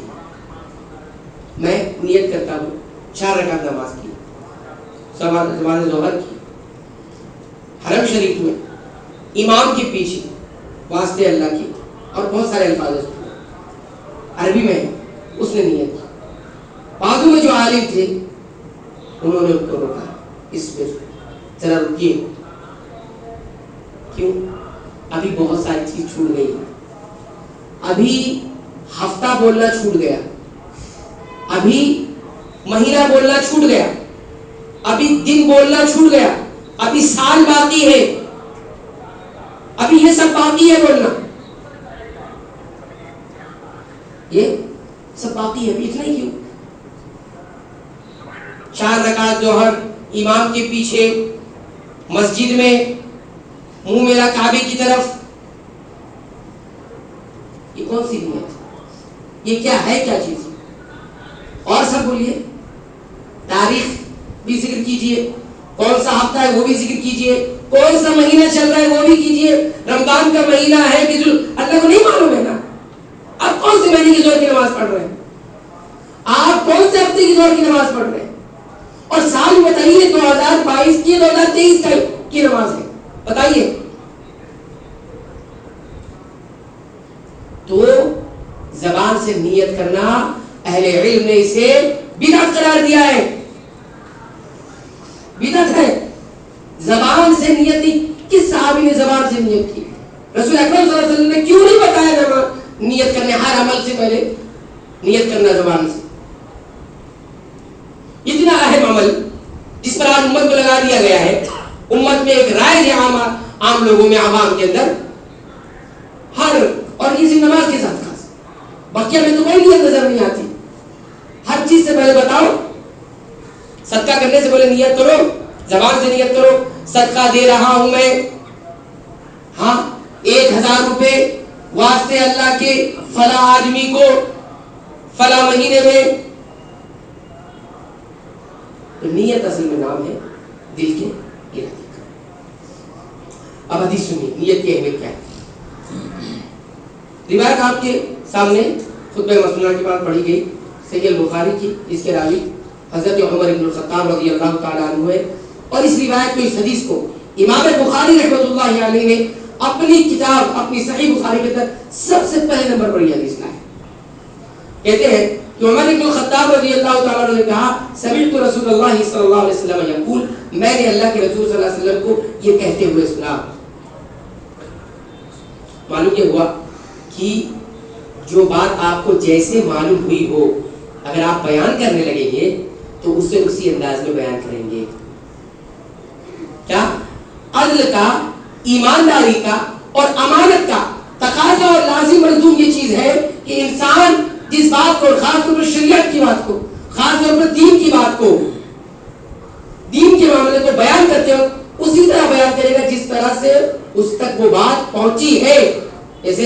میں نیت کرتا ہوں 4 رکعت نماز کی، زبان ظہر کی، حرم شریف میں امام کے پیچھے واسطے اللہ کی، اور بہت سارے الفاظ عربی میں اس نے نیت کی. بازو میں جو عالم تھے انہوں نے ان کو روکا، اس پہ ذرا رکیے، کیوں؟ ابھی بہت ساری چیز چھوٹ گئی، ابھی ہفتہ بولنا چھوٹ گیا، ابھی مہینہ بولنا چھوٹ گیا، ابھی دن بولنا چھوٹ گیا، ابھی سال باقی ہے، ابھی یہ سب باقی ہے بولنا، یہ سب باقی ہے. ابھی اتنا ہی کیوں؟ 4 رکعت ظہر امام کے پیچھے مسجد میں، منہ میرا کعبے کی طرف، یہ کون سی نیت؟ یہ کیا ہے؟ کیا چیز؟ اور سب بولیے، تاریخ بھی ذکر کیجئے، کون سا ہفتہ ہے وہ بھی ذکر کیجئے، کون سا مہینہ چل رہا ہے وہ بھی کیجئے. رمضان کا مہینہ ہے کہ اللہ کو نہیں معلوم ہے نا؟ آپ کون سے مہینے کی ظہر کی نماز پڑھ رہے ہیں؟ آپ کون سے ہفتے کی ظہر کی نماز پڑھ رہے ہیں؟ اور سال بتائیے 2022 کی 2023 کی نماز ہے، بتائیے. تو زبان سے نیت کرنا اہل علم نے اسے بدعت قرار دیا ہے. بدعت ہے. زبان سے نیت نہیں. کس صحابی نے زبان سے نیت کی؟ رسول اکرم صلی اللہ علیہ وسلم نے کیوں نہیں بتایا نیت کرنے؟ ہر عمل سے پہلے نیت کرنا زبان سے. اتنا اہم عمل جس پر آج امت کو لگا دیا گیا ہے، امت میں ایک رائج ہے عام لوگوں میں، عوام کے اندر، اور یہ صرف نماز کے ساتھ خاص، بقیہ میں تو کوئی نیت نظر نہیں آتی. ہر چیز سے پہلے بتاؤ، صدقہ کرنے سے پہلے نیت کرو، زبان سے نیت کرو، صدقہ دے رہا ہوں میں، ہاں 1000 روپے واسطے اللہ کے فلاں آدمی کو فلاں مہینے میں. تو نیت اصل میں نام ہے دل کے ارادے کا. اب حدیث سنیے، نیت کی اہمیت کیا ہے. روایت آپ کے سامنے خطبہ مسنونہ کے بعد پڑھی گئی، صحیح البخاری کی، اس کے راوی حضرت عمر بن الخطاب رضی اللہ تعالیٰ عنہ ہے. اور اس روایت کو، اس حدیث کو امام بخاری رحمۃ اللہ علیہ نے اپنی کتاب، اپنی صحیح بخاری کے اندر سب سے پہلے نمبر پر یہ حدیث لائی. کہتے ہیں کہ عمر بن الخطاب رضی اللہ تعالیٰ عنہ نے کہا، سمعت رسول اللہ صلی اللہ علیہ وسلم یقول، میں نے اللہ کے رسول صلی اللہ علیہ وسلم کو یہ کہتے ہوئے سنا. معلوم یہ ہوا کہ جو بات آپ کو جیسے معلوم ہوئی ہو، اگر آپ بیان کرنے لگیں گے تو اسے اسی انداز میں بیان کریں گے. کیا؟ عدل کا، ایمانداری کا اور امانت کا تقاضا اور لازم ملزوم یہ چیز ہے کہ انسان جس بات کو، خاص طور پر شریعت کی بات کو، خاص طور پر دین کی بات کو، دین کے معاملے کو بیان کرتے ہو، اسی طرح بیان کرے گا جس طرح سے اس تک وہ بات پہنچی ہے. جیسے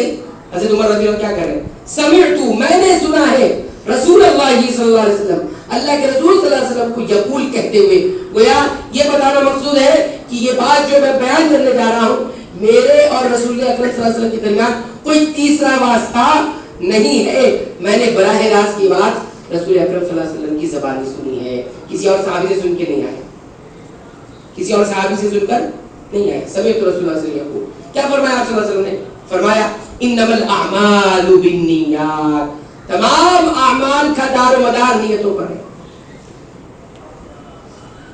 حضرت عمر رضی اللہ کیا کہہ رہے ہیں، سمعتو، میں نے سنا ہے، رسول اللہ صلی اللہ علیہ وسلم، اللہ کے رسول صلی اللہ علیہ وسلم کو یقول کہتے ہوئے. گویا یہ بتانا مقصود ہے کہ یہ بات جو میں بیان کرنے جا رہا ہوں، میرے اور رسول اکرم صلی اللہ علیہ وسلم کے درمیان کوئی تیسرا واسطہ نہیں ہے. میں نے براہ راست کی بات رسول اکرم صلی اللہ علیہ وسلم کی زبان میں سنی ہے، کسی اور صحابی سے سن کے نہیں آئے، کسی اور صحابی سے سن کر نہیں آئے. سمعت رسول اللہ صلی اللہ علیہ وسلم. کیا فرمایا آپ صلی اللہ علیہ وسلم نے؟ فرمایا انما الاعمال بالنیات، تمام اعمال کا دار و مدار نیتوں پر ہے.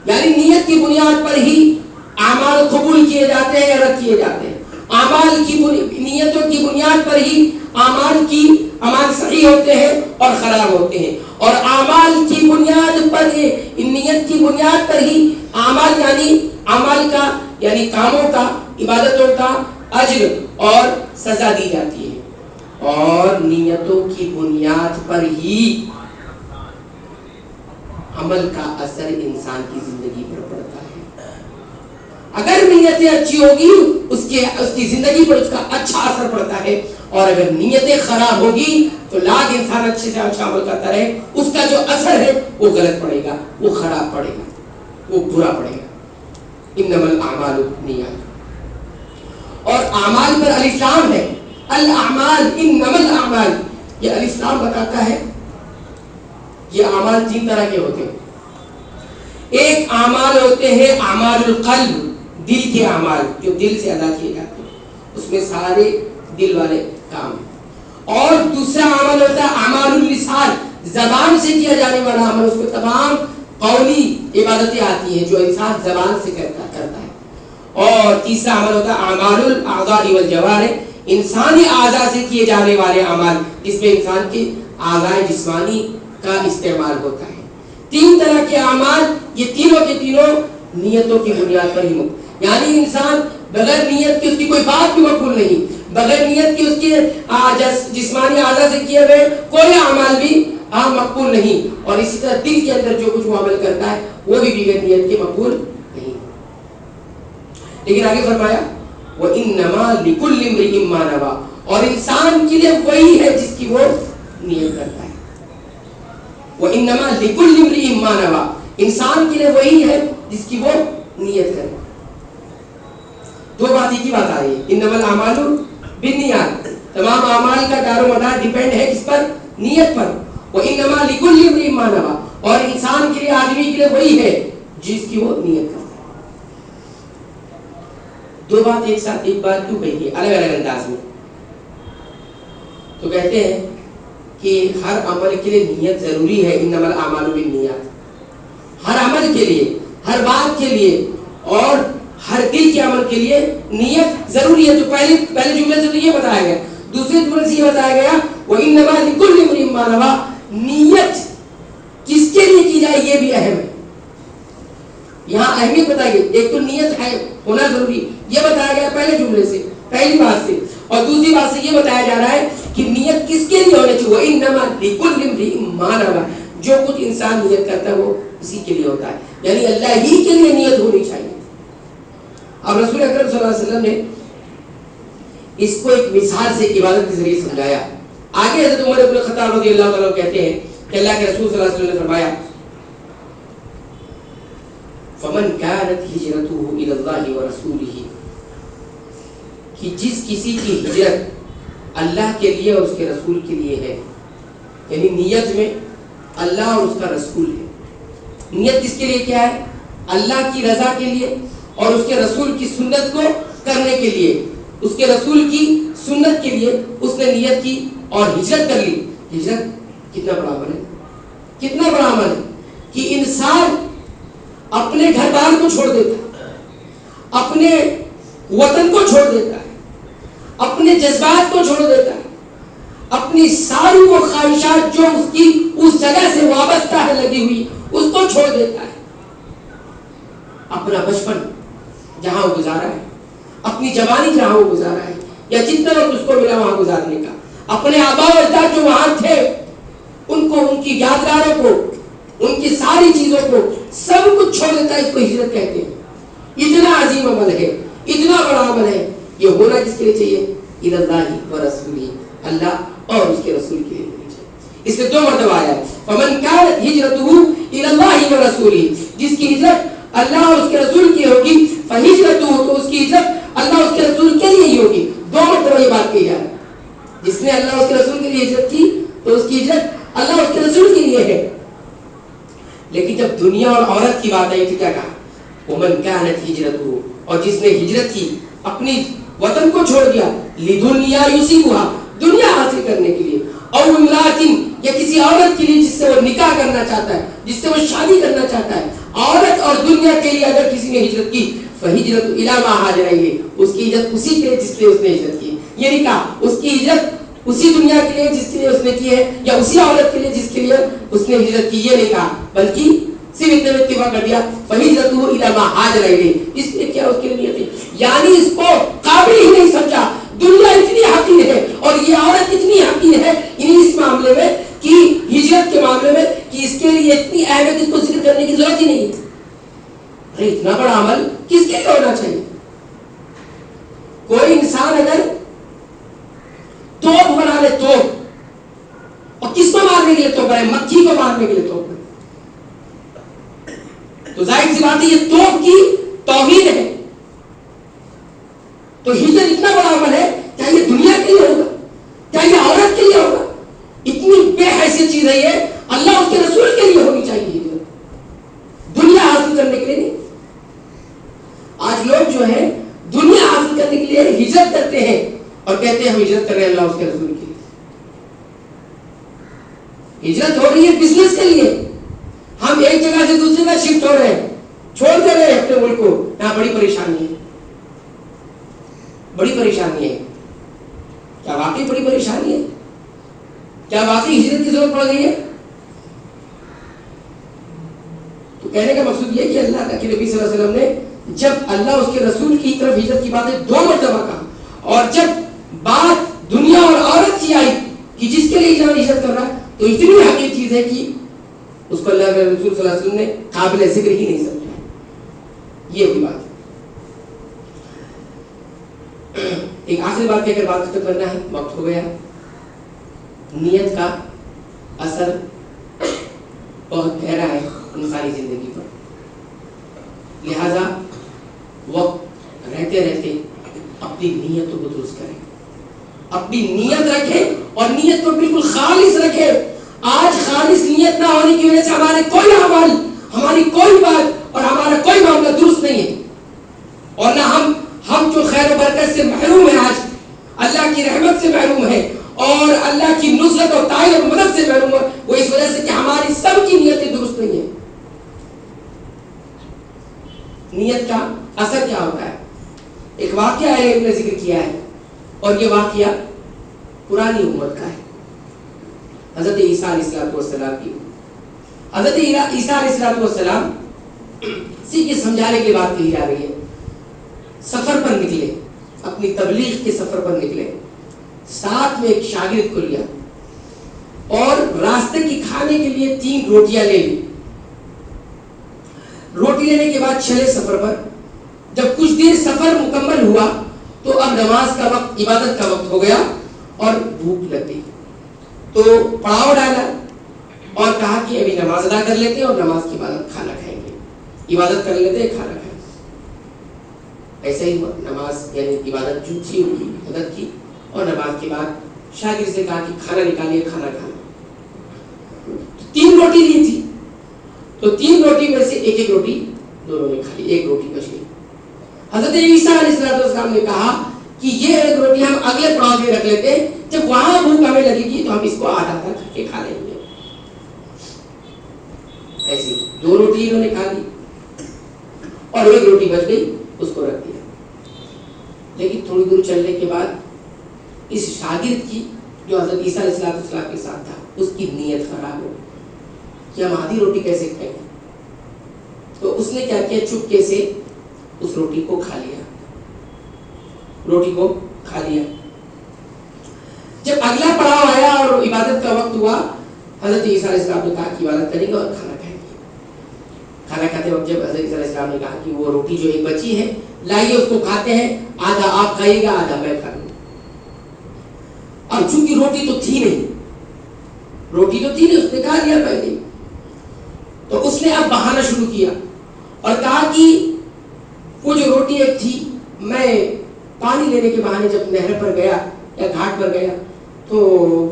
یعنی نیت کی بنیاد پر ہی اعمال قبول کیے جاتے ہیں یا رد کیے جاتے ہیں. اعمال کی نیتوں کی بنیاد پر ہی اعمال صحیح ہوتے ہیں اور خراب ہوتے ہیں. اور اعمال کی بنیاد پر نیت کی بنیاد پر ہی اعمال کا یعنی کاموں کا عبادتوں کا اجر اور سزا دی جاتی ہے. اور نیتوں کی بنیاد پر ہی عمل کا اثر انسان کی زندگی پر پڑتا ہے. اگر نیتیں اچھی ہوگی اس کی زندگی پر اس کا اچھا اثر پڑتا ہے, اور اگر نیتیں خراب ہوگی تو لاکھ انسان اچھے سے اچھا عمل کرتا رہے, اس کا جو اثر ہے وہ غلط پڑے گا, وہ خراب پڑے گا, وہ برا پڑے گا. انما الاعمال بالنیات. اور اعمال پر الف لام ہے, الاعمال انما الاعمال, یہ الف لام بتاتا ہے یہ اعمال تین طرح کے ہوتے ہیں. ایک اعمال ہوتے ہیں اعمال القلب, دل کے اعمال جو دل سے ادا کیے جاتے ہیں, اس میں سارے دل والے کام. اور دوسرا عمل ہوتا ہے اعمال اللسان, زبان سے کیا جانے والا عمل, اس میں تمام قولی عبادتیں آتی ہیں جو انسان زبان سے کرتا ہے. اور تیسرا عمل ہوتا ہے اعمال الاعضاء والجوارح, انسانی اعضاء سے کیے جانے والے اعمال جس میں انسان کے اعضاء جسمانی کا استعمال ہوتا ہے. تین طرح کے اعمال, یہ تینوں کے تینوں نیتوں کی بنیاد پر ہی یعنی انسان بغیر نیت کے اس کی کوئی بات بھی مقبول نہیں, بغیر نیت کے اس کے جسمانی اعضاء سے کیے ہوئے کوئی اعمال بھی مقبول نہیں. اور اسی طرح دل کے اندر جو کچھ وہ عمل کرتا ہے وہ بھی بغیر نیت کے مقبول نہیں. لیکن آگے فرمایا وَإِنَّمَا لِكُلِّ امْرِئٍ مَّا نَوَىٰ, اور انسان کے لیے وہی ہے جس کی وہ نیت کرتا ہے. وَإِنَّمَا لِكُلِّ امْرِئٍ مَّا نَوَىٰ, انسان کے لیے وہی ہے جس کی وہ نیت کرے. دو بات کی بات آ رہی ہے, انما الاعمال بالنیات, تمام اعمال کا دار و مدار ڈیپینڈ ہے کس پر, نیت پر. وَإِنَّمَا لِكُلِّ امْرِئٍ مَّا نَوَىٰ, اور انسان کے لیے آدمی کے لیے وہی ہے جس کی وہ نیت کرتا ہے. دو بات ایک ساتھ ایک بات کیوں کہی ہے الگ الگ انداز میں؟ تو کہتے ہیں کہ ہر عمل کے لیے نیت ضروری ہے. انما الاعمال بالنیات, ہر عمل کے لیے, ہر بات کے لیے اور ہر دل کے عمل کے لیے نیت ضروری ہے. تو پہلے جملے سے تو یہ بتایا گیا, دوسرے جملے سے یہ بتایا گیا وَإِنَّمَا لِكُلِّ امْرِئٍ مَّا نَوَىٰ, نیت کس کے لیے کی جائے یہ بھی اہم ہے. یہاں اہمیت بتائی گئی, ایک تو نیت ہے ہونا ضروری, یہ بتایا گیا پہلے جملے سے, پہلی بات سے, اور دوسری بات سے یہ بتایا جا رہا ہے کہ نیت کس کے لیے ہونی چاہیے. وَإِنَّمَا لِكُلِّ امْرِئٍ مَّا نَوَىٰ, جو کچھ انسان نیت کرتا ہے وہ اسی کے لیے ہوتا ہے, یعنی اللہ ہی کے لیے نیت ہونی چاہیے. اب رسول اکرم صلی اللہ علیہ وسلم نے اس کو ایک مثال سے عبادت کے ذریعے سمجھایا. آگے حضرت عمر بن الخطاب رضی اللہ تعالیٰ کہتے ہیں کہ اللہ کے رسول صلی اللہ علیہ وسلم نے فرمایا فَمَنْ كَانَتْ هِجْرَتُهُ إِلَى اللَّهِ وَرَسُولِهِ, کہ جس کسی کی ہجرت اللہ کے لیے اور اس کے رسول کے لیے ہے, یعنی نیت میں اللہ اور اس کا رسول ہے. نیت کس کے لیے کیا ہے, اللہ کی رضا کے لیے اور اس کے رسول کی سنت کو کرنے کے لیے, اس کے رسول کی سنت کے لیے اس نے نیت کی اور ہجرت کر لی. ہجرت کتنا بڑا عمل ہے, کتنا بڑا عمل ہے کہ انسان اپنے گھر بار کو چھوڑ دیتا ہے, اپنے وطن کو چھوڑ دیتا ہے, اپنے جذبات کو چھوڑ دیتا ہے, اپنی ساری وہ خواہشات جو اس کی اس جگہ سے وابستہ ہے لگی ہوئی اس کو چھوڑ دیتا ہے. اپنا بچپن جہاں وہ گزارا ہے, اپنی جوانی جہاں وہ گزارا ہے, یا جتنا وقت اس کو ملا وہاں گزارنے کا, اپنے آباء و اجداد جو وہاں تھے ان کو, ان کی یادگاروں کو, ان کی ساری چیزوں کو سب کچھ چھوڑ دیتا ہے. اس کو ہجرت کہتے ہیں. اتنا عظیم عمل ہے, اتنا بڑا عمل ہے. یہ ہونا کس کے لیے چاہیے, الی اللہ و رسولہ, اللہ اور اس کے رسول کے لیے ہونی چاہیے. اس میں دو مرتبہ آیا فمن كانت هجرته الی اللہ و رسولہ, جس کی ہجرت اللہ اور اس کے رسول کی ہوگی, فہجرته, تو اس کی ہجرت اللہ اور اس کے رسول کے لیے ہی ہوگی. دو مرتبہ یہ بات کہی جا رہی ہے, جس نے اللہ اور اس کے رسول کے لیے ہجرت کی تو اس کی ہجرت اللہ اور اس کے رسول کے لیے ہے. لیکن جب دنیا اور عورت کی بات آئی تو کیا کہا, ومن كانت هجرته, اور جس نے ہجرت کی اپنی وطن کو چھوڑ دیا, لدنیا یصیبها, دنیا حاصل کرنے کے لیے, اور امرأۃ یا کسی عورت کے لیے جس سے وہ نکاح کرنا چاہتا ہے، جس سے وہ شادی کرنا چاہتا ہے، عورت اور دنیا کے لیے اگر کسی نے ہجرت کی فہجرت الی ما ہاجر الیہ، اس کی ہجرت اسی کے لیے جس کے لیے اس نے ہجرت کی. یہ نہیں کہا اس کی ہجرت اسی دنیا کے لیے جس کے لیے اس نے کی ہے، یا اسی عورت کے لیے جس کے لیے اس نے ہجرت کی، یہ نہیں کہا، بلکہ صرف اتنے میں اتفاق کر دیا فہجرتہ الی ما ہاجر الیہ. اس لیے کیا اس کے لیے نیت ہے، یعنی اس کو قابل ہی نہیں سمجھا. دنیا اتنی حقیر ہے اور یہ عورت اتنی حقیر ہے اس معاملے میں کہ ہجرت کے معاملے میں کہ اس کے لیے اتنی اہمیت اس کو ذکر کرنے کی ضرورت ہی نہیں ہے. ارے اتنا بڑا عمل کس کے لیے ہونا چاہیے؟ کوئی انسان اگر توپ بنا لے، توپ، اور کس کو مارنے کے لیے توپ بنائے؟ مکھی کو مارنے کے لیے توپ بنائے، تو ظاہر سی بات ہے یہ توپ کی توہین ہے. تو ہجرت اتنا بڑا عمل ہے، کیا یہ دنیا کے لیے ہوگا؟ کیا یہ عورت کے لیے ہوگا؟ اتنی بے حیثیت چیز ہے یہ، اللہ اس کے رسول کے لیے ہونی چاہیے ہجرت، دنیا حاصل کرنے کے لیے نہیں. آج لوگ جو ہے دنیا حاصل کرنے کے لیے ہجرت کرتے ہیں اور کہتے ہیں ہم ہجرت کر رہے ہیں اللہ اس کے رسول کے لیے. ہجرت ہو رہی ہے بزنس کے لیے، ہم ایک جگہ سے دوسری جگہ شفٹ ہو رہے ہیں، چھوڑ دے رہے ہیں اپنے ملک کو. یہاں بڑی پریشانی ہے، بڑی پریشانی ہے. کیا واقعی بڑی پریشانی ہے؟ کیا واقعی ہجرت کی ضرورت پڑ گئی ہے؟ تو کہنے کا مقصود یہ کہ اللہ کے نبی صلی اللہ علیہ وسلم نے جب اللہ اس کے رسول کی طرف ہجرت کی باتیں 2 مرتبہ کہا، اور جب بات دنیا اور عورت کی آئی کہ جس کے لیے ہجرت کر رہا ہے، تو اتنی حقیقی چیز ہے کہ اس کو اللہ کے رسول صلی اللہ علیہ وسلم نے قابل ذکر ہی نہیں سمجھا. یہ ہوئی بات. ایک آخری بات کہہ کر بات ختم کرنا ہے، وقت ہو گیا. نیت کا اثر بہت گہرا ہے انسانی زندگی پر، لہذا وقت رہتے رہتے اپنی نیتوں کو درست کریں، اپنی نیت رکھیں اور نیت کو بالکل خالص رکھیں. آج خالص نیت نہ ہونے کی وجہ سے ہمارے کوئی عمل، ہماری کوئی بات اور ہمارا کوئی معاملہ درست نہیں ہے، اور نہ ہم جو خیر و برکت سے محروم ہیں، آج اللہ کی رحمت سے محروم ہیں اور اللہ کی نصرت اور تائید اور مدد سے محروم ہے، وہ اس وجہ سے کہ ہماری سب کی نیتیں درست نہیں ہیں. نیت کا اثر کیا ہوتا ہے؟ ایک واقعہ ہے نے ذکر کیا ہے، اور یہ واقعہ پرانی امت کا ہے. حضرت عیسیٰ علیہ السلام کی. حضرت عیسیٰ علیہ السلام اسی کے سمجھانے کی بات کہی جا رہی ہے. سفر پر نکلے، اپنی تبلیغ کے سفر پر نکلے، ساتھ میں ایک شاگرد کو لیا اور راستے کی کھانے کے لیے 3 روٹیاں لے لی. روٹی لینے کے بعد چلے سفر پر. جب کچھ دیر سفر مکمل ہوا تو اب نماز کا وقت، عبادت کا وقت ہو گیا اور بھوک لگ گئی. تو پڑاؤ ڈالا اور کہا کہ ابھی نماز ادا کر لیتے ہیں اور نماز کے بعد کھانا کھائیں گے. عبادت کر لیتے ہیں، کھانا کھائیں. ایسا ہی ہوا. نماز یعنی عبادت جو تھی ان کی مدد کی، اور نماز کے بعد شاگرد سے کہا کہ کھانا نکالیے، کھانا کھانا. 3 روٹی لی تھی، تو 3 روٹی میں سے ایک روٹی دونوں نے کھا لی، 1 روٹی بچ گئی. حضرت عیسیٰ علیہ السلام نے کہا کہ یہ 1 روٹی ہم اگلے پڑاؤ میں رکھ لیتے ہیں، جب وہاں بھوک ہمیں لگے گی تو ہم اس کو آدھا کر کے کھا لیں گے. ایسی 2 روٹی انہوں نے کھا لی اور 1 روٹی بچ گئی، اس کو رکھ دیا. لیکن تھوڑی دور چلنے کے بعد اس شاگرد کی جو حضرت عیسیٰ علیہ السلام کے ساتھ تھا، اس کی نیت خراب ہو کہ ہم آدھی روٹی کیسے کھائیں گے. تو اس نے کیا کیا، چپکے سے اس روٹی کو کھا لیا، روٹی کو کھا لیا. جب اگلا پڑاؤ آیا اور عبادت کا وقت ہوا، حضرت عیسیٰ علیہ السلام نے کہا کہ عبادت کریں گے اور کھانا کھائیں گے. کھانا کھاتے وقت جب حضرت عیسیٰ علیہ السلام نے کہا کہ وہ روٹی جو ایک بچی ہے لائیے اس کو کھاتے ہیں، آدھا آپ کھائیے گا، آدھا میں کھا لوں گا. اب چونکہ روٹی تو تھی نہیں، اس نے کھا لیا پہلے، تو اس نے اب بہانا شروع کیا اور کہا کہ وہ جو روٹی ایک تھی، میں پانی لینے کے بہانے جب نہر پر گیا یا گھاٹ پر گیا تو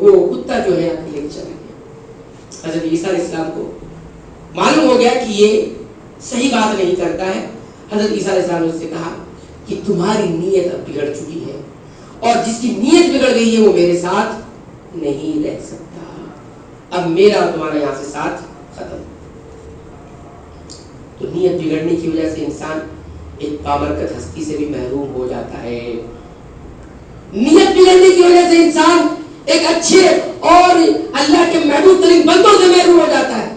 وہ کتا جو ہے لے کے چلا گیا. حضرت عیسیٰ علیہ السلام کو معلوم ہو گیا کہ یہ صحیح بات نہیں کرتا ہے. حضرت عیسیٰ علیہ السلام نے اس سے کہا کہ تمہاری نیت اب بگڑ چکی ہے، اور جس کی نیت بگڑ گئی ہے وہ میرے ساتھ نہیں رہ سکتا. اب میرا اور تمہارا یہاں سے ساتھ ختم. تو نیت بگڑنے کی وجہ سے انسان ایک بابرکت ہستی سے بھی محروم ہو جاتا ہے. نیت بگڑنے کی وجہ سے انسان ایک اچھے اور اللہ کے محبوب ترین بندوں سے محروم ہو جاتا ہے.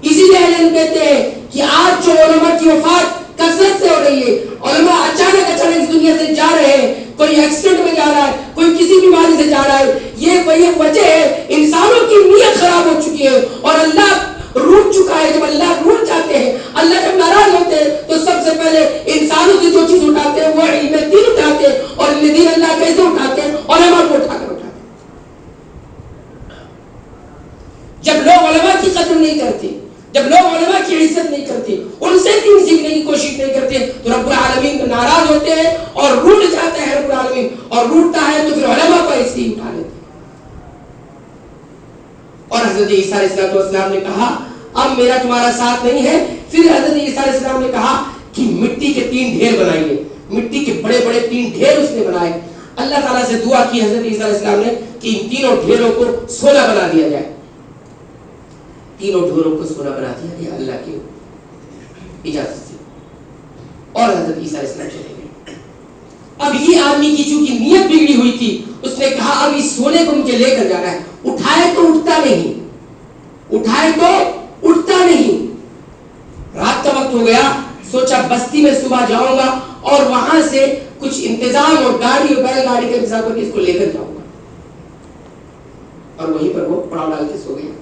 اسی لیے ہم کہتے ہیں کہ آج جو علماء کی وفات کثرت سے ہو رہی ہے, علماء اچانک اس دنیا سے جا رہے ہیں, کوئی ایکسیڈنٹ میں جا رہا ہے, کوئی کسی بیماری سے جا رہا ہے, یہ وجہ ہے انسانوں کی نیت خراب ہو چکی ہے اور اللہ روٹ چکا ہے. جب اللہ روٹ جاتے ہیں, اللہ جب ناراض ہوتے ہیں تو سب سے پہلے انسانوں سے جو چیز اٹھاتے ہیں وہ علم دین اٹھاتے ہیں. اور علم دین اللہ کیسے اٹھاتے ہیں؟ علماء کو اٹھا کر اٹھاتے ہیں. جب لوگ علماء کی قدر نہیں کرتے, جب لوگ علماء کی عزت نہیں کرتے, ان سے دین سیکھنے کی کوشش نہیں کرتے, تو رب العالمین کو ناراض ہوتے ہیں اور روٹ جاتے ہیں رب العالمین. اور روٹتا ہے تو پھر علماء کو ایسے ہی اٹھا لیتے ہیں. اور حضرت عیسیٰ علیہ السلام نے کہا اب میرا تمہارا ساتھ نہیں ہے. پھر حضرت عیسیٰ علیہ السلام نے کہا کہ مٹی کے 3 ڈھیر بنائیے. مٹی کے بڑے بڑے 3 ڈھیر اس نے بنائے. اللہ تعالیٰ سے دعا کی حضرت عیسیٰ علیہ السلام نے کہ ان تینوں ڈھیروں کو سونا بنا دیا جائے. تینوں ڈھیروں کو سونا بنا دیا گیا اللہ کی اجازت سے. اور حضرت عیسیٰ علیہ السلام چلے گئے. اب یہ آدمی کی چونکہ نیت بگڑی ہوئی تھی, اس نے کہا اب اس سونے کو مجھے لے کر جانا ہے. اٹھائے تو اٹھتا نہیں, اٹھائے تو اٹھتا نہیں. رات کا وقت ہو گیا, سوچا بستی میں صبح جاؤں گا اور وہاں سے کچھ انتظام اور گاڑی اور بیل گاڑی کا انتظام کر کے اس کو لے کر جاؤں گا. اور وہیں پر وہ پڑاؤ ڈال کے سو گیا.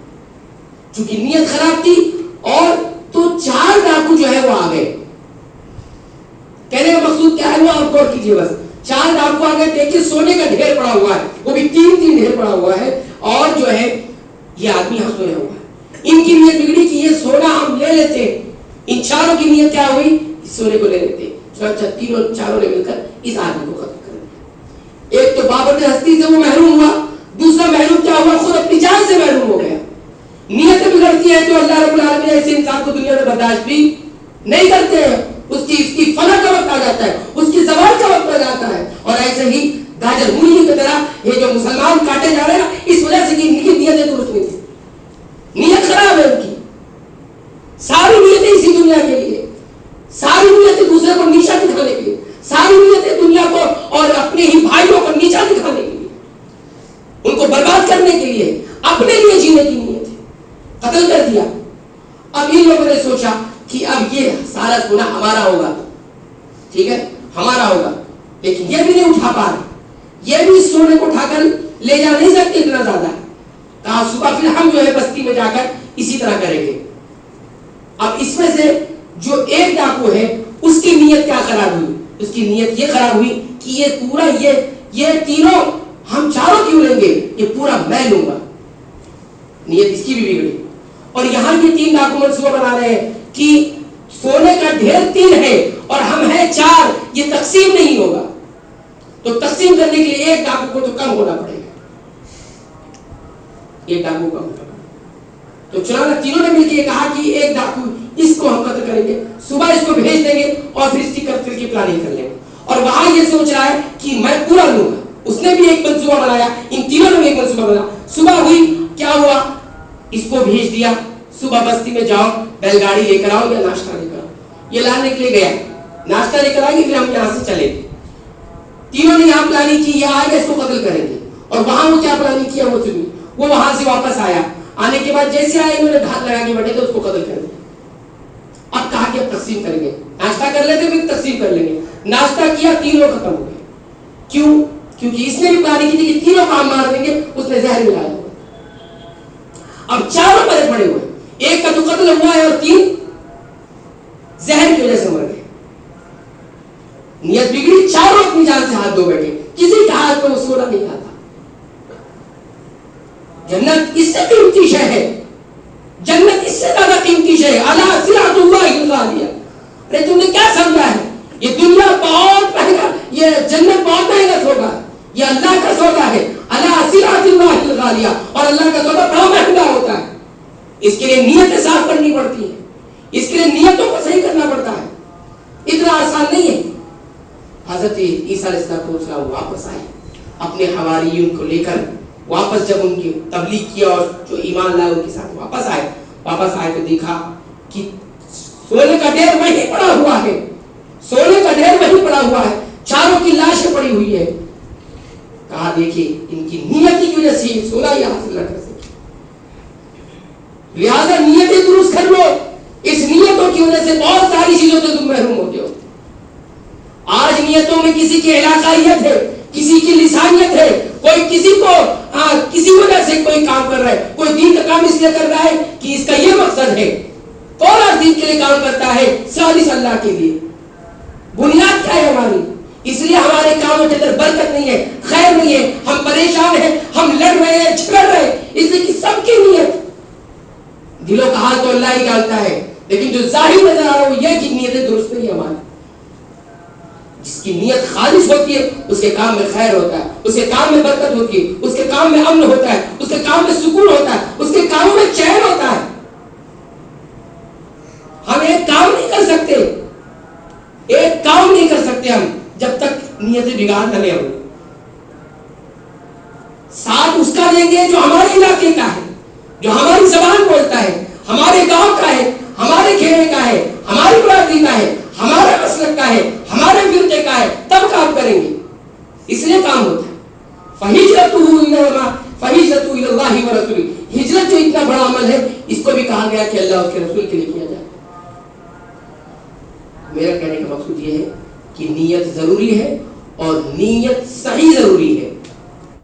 چونکہ نیت خراب تھی. اور تو 4 ڈاکو جو ہے وہ آ گئے. کہنے کا مقصود کیا ہے وہ آپ غور کیجیے. بس 4 ڈاکو آ گئے, دیکھیے سونے کا ڈھیر پڑا ہوا ہے, وہ بھی 3 ڈھیر پڑا ہوا ہے. اور جو ہے یہ آدمی یہاں سویا ہوا ہے. ان کی نیت بگڑی کہ یہ سونا ہم لے لیتے. ان چاروں کی نیت کیا ہوئی؟ اس سونے کو لے لیتے. چاروں نے مل کر اس آدمی کو قتل کر دیا. ایک تو بابرکت ہستی سے وہ محروم ہوا, دوسرا محروم کیا ہوا؟ خود اپنی جان سے محروم ہو گیا. نیت بگڑتی ہے تو اللہ رب العالمین ایسے انسان کو دنیا میں برداشت بھی نہیں کرتے ہیں. اس کی فنا کا وقت آ جاتا ہے, اس کی زوال کا وقت آ جاتا ہے. اور ایسے ہی گاجر مولی کی طرح یہ جو مسلمان کاٹے جا رہے ہیں اس وجہ سے کہ ان کی نیتیں درست نہیں تھی. نیت خراب ہے ان کی. ساری نیتیں اسی دنیا کے لیے, ساری نیتیں دوسرے کو نیچا دکھانے کے لیے, ساری نیتیں دنیا کو اور اپنے ہی بھائیوں کو نیچا دکھانے کے لیے, ان کو برباد کرنے کے لیے, اپنے لیے جینے کی نیت ہے. قتل کر دیا. اب ان لوگوں نے سوچا کہ اب یہ سارا سونا ہمارا ہوگا, ٹھیک ہے ہمارا ہوگا, لیکن یہ بھی نہیں اٹھا پا رہے, یہ بھی اس سونے کو اٹھا کر لے جا نہیں سکتے اتنا زیادہ. کہا صبح پھر ہم جو ہے بستی میں جا کر اسی طرح کریں گے. اب اس میں سے جو ایک ڈاکو ہے اس کی نیت کیا خراب ہوئی؟ اس کی نیت یہ خراب ہوئی کہ یہ پورا یہ تینوں ہم چاروں کیوں لیں گے, یہ پورا میں لوں گا. نیت اس کی بھی بگڑی. اور یہاں یہ 3 ڈاکو منصوبہ بنا رہے ہیں کہ سونے کا ڈھیر 3 ہے اور ہم ہیں 4, یہ تقسیم نہیں ہوگا. تو تقسیم کرنے کے لیے ایک ڈاکو کو تو کم ہونا پڑے گا, ایک ڈاکو کم ہونا. تو چنانچہ تینوں نے مل کے کہا کہ ایک ڈاکو اس کو ہم قتل کریں گے, صبح اس کو بھیج دیں گے اور پھر اس کی قتل کی پلاننگ کر لیں گے. اور وہاں یہ سوچ رہا ہے کہ میں پورا لوں گا. اس نے بھی ایک منصوبہ بنایا, ان تینوں نے بھی ایک منصوبہ بنایا. صبح ہوئی, کیا ہوا, اس کو بھیج دیا صبح بستی میں جاؤ, بیل گاڑی لے کر آؤ یا ناشتہ لے کر آؤ. یہ لانے کے لیے گیا, ناشتہ لے کر آئیں گے پھر ہم یہاں سے چلیں گے. تینوں نے یہاں پلاننگ کی, یہ آگے اس کو قتل کریں گے. اور وہاں وہ کیا پلاننگ کیا وہ سنی. وہ وہاں سے واپس آیا, آنے کے بعد جیسے آئے انہوں نے گھات لگا کے بیٹھے تو اس کو قتل کر دیا. اب کہا کہ اب تقسیم کریں گے, ناشتہ کر لیتے پھر تقسیم کر لیں گے. ناشتہ کیا, تینوں ختم ہو گئے. کیوں؟ کیونکہ اس نے بھی پلاننگ کی تھی کہ تینوں کو ہم مار دیں گے, اس نے زہر ملایا ہوا. اب چاروں پرے پڑے ہوئے, ایک کا تو قتل ہوا ہے اور 3 زہر کی وجہ سے مر گئے. نیت بگڑی, چاروں اپنی جان سے ہاتھ دھو بیٹھے, کسی کے ہاتھ میں وہ سونا نہیں آتا. جنت اس سے قیمتی شے ہے, جنت اس سے زیادہ قیمتی شے ہے. الا صراط اللہ الغالیہ. ارے تم نے کیا سمجھا ہے, یہ دنیا بہت مہنگا, یہ جنت بہت مہنگا سودا ہے, یہ اللہ کا سودا ہے. الا صراط اللہ الغالیہ. اور اللہ کا سودا بڑا مہنگا ہوتا ہے. اس کے لیے نیتیں صاف کرنی پڑتی ہیں, اس کے لیے نیتوں کو صحیح کرنا پڑتا ہے, اتنا آسان نہیں ہے. حضرت عیسیٰ علیہ السلام واپس آئے, اپنے حواریوں کو لے کر واپس جب ان کی تبلیغ کیا اور جو ایمان لائے ان کے ساتھ واپس آئے تو دیکھا کہ سونے کا ڈھیر وہیں پڑا ہوا ہے، سونے کا ڈھیر وہیں پڑا ہوا ہے، چاروں کی لاشیں پڑی ہوئی ہے. کہا دیکھیے ان کی نیت کی وجہ سے سونا یہ حاصل نہ کر سکے، لہذا نیتیں درست کر لو. اس نیتوں کی وجہ سے بہت ساری چیزوں سے تم محروم ہوتے ہو. آج نیتوں میں کسی کی علاقائیت ہے، کسی کی لسانیت ہے، کوئی کسی کو کسی وجہ سے کوئی کام کر رہا ہے، کوئی دین کا کام اس لیے کر رہا ہے کہ اس کا یہ مقصد ہے. کون آج دین کے لیے کام کرتا ہے؟ خالص اللہ کے لیے. بنیاد کیا ہے ہماری؟ اس لیے ہمارے کاموں کے اندر برکت نہیں ہے، خیر نہیں ہے، ہم پریشان ہیں، ہم لڑ رہے ہیں، جھگڑ رہے ہیں. اس لیے کہ سب کی نیت، دلوں کا حال تو اللہ ہی جانتا ہے، لیکن جو ظاہر نظر آ رہا ہے وہ یہ کہ نیتیں درست نہیں ہماری. جس کی نیت خالص ہوتی ہے اس کے کام میں خیر ہوتا ہے، اس کے کام میں برکت ہوتی ہے، اس کے کام میں امن ہوتا ہے، اس کے کام میں سکون ہوتا ہے، اس کے کاموں میں چین ہوتا ہے. ہم ایک کام نہیں کر سکتے ہم جب تک نیتیں بگاڑ نہ لیں. ہم ساتھ اس کا دیں گے جو ہمارے علاقے کا ہے، جو ہماری زبان بولتا ہے، ہمارے گاؤں کا ہے، ہمارے کھینے کا ہے، ہماری برادری کا ہے، ہمارے مسلک کا ہے، ہمارے فرقے کا ہے، تب کام کریں گے. اس لیے کام ہوتا ہے. فہجرتہ الی اللہ ورسولہ، ہجرت جو اتنا بڑا عمل ہے اس کو بھی کہا گیا کہ اللہ اور اس کے رسول کے لیے کیا جائے. میرا کہنے کا مقصود یہ ہے کہ نیت ضروری ہے اور نیت صحیح ضروری ہے.